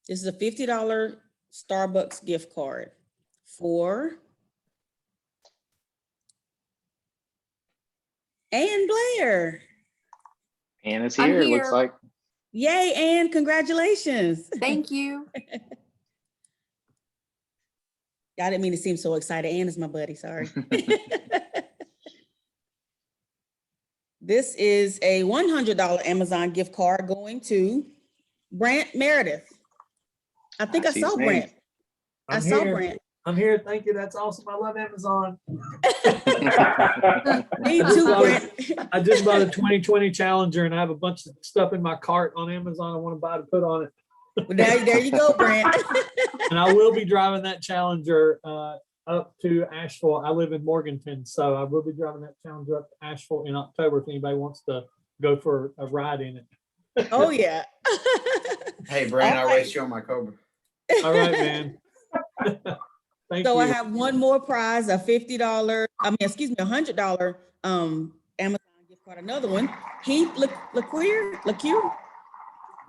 This is a $50 Starbucks gift card for Ann Blair. Ann is here, it looks like. Yay, Ann, congratulations. Thank you. I didn't mean to seem so excited. Ann is my buddy, sorry. This is a $100 Amazon gift card going to Brant Meredith. I think I saw Brant. I saw Brant. I'm here. Thank you. That's awesome. I love Amazon. Me too, Brant. I just bought a 2020 Challenger and I have a bunch of stuff in my cart on Amazon I want to buy to put on it. There you go, Brant. And I will be driving that Challenger up to Asheville. I live in Morganton, so I will be driving that Challenger up to Asheville in October if anybody wants to go for a ride in it. Oh, yeah. Hey, Brandon, I'll race you on my Cobra. All right, man. Thank you. I have one more prize, a $100 Amazon gift card. Another one, Heath LeCure.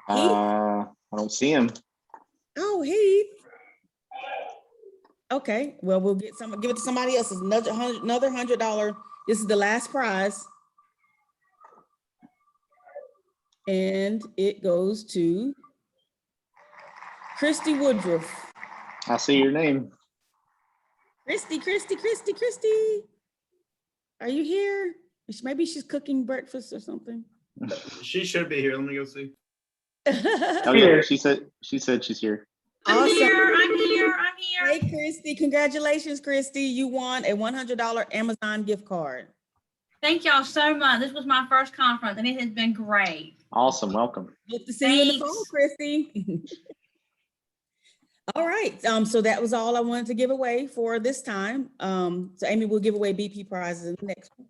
I don't see him. Oh, Heath. Okay, well, we'll give it to somebody else. It's another $100. This is the last prize. And it goes to Christy Woodruff. I see your name. Christy. Are you here? Maybe she's cooking breakfast or something. She should be here. Let me go see. Oh yeah, she said she's here. Awesome. I'm here. Hey, Christy, congratulations, Christy. You won a $100 Amazon gift card. Thank y'all so much. This was my first conference and it has been great. Awesome, welcome. Good to see you on the phone, Christy. All right, so that was all I wanted to give away for this time. So Amy will give away BP prizes in the next one.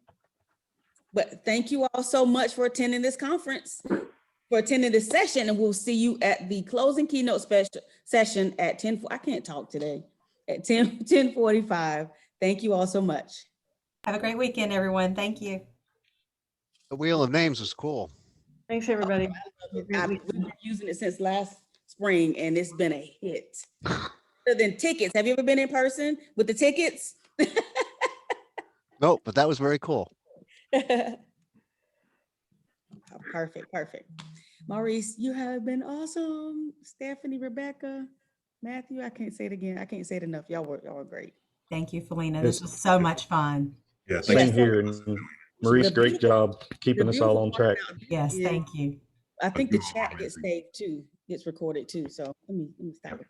But thank you all so much for attending this conference, for attending this session, and we'll see you at the closing keynote special session at 10. I can't talk today. At 10:45. Thank you all so much. Have a great weekend, everyone. Thank you. The Wheel of Names was cool. Thanks, everybody. We've been using it since last spring, and it's been a hit. Other than tickets, have you ever been in person with the tickets? No, but that was very cool. Perfect. Maurice, you have been awesome. Stephanie, Rebecca, Matthew, I can't say it again. I can't say it enough. Y'all were great. Thank you, Felina. This was so much fun. Yeah, Same here. And Maurice, great job keeping us all on track. Yes, thank you. I think the chat gets saved too, gets recorded too. So let me stop it.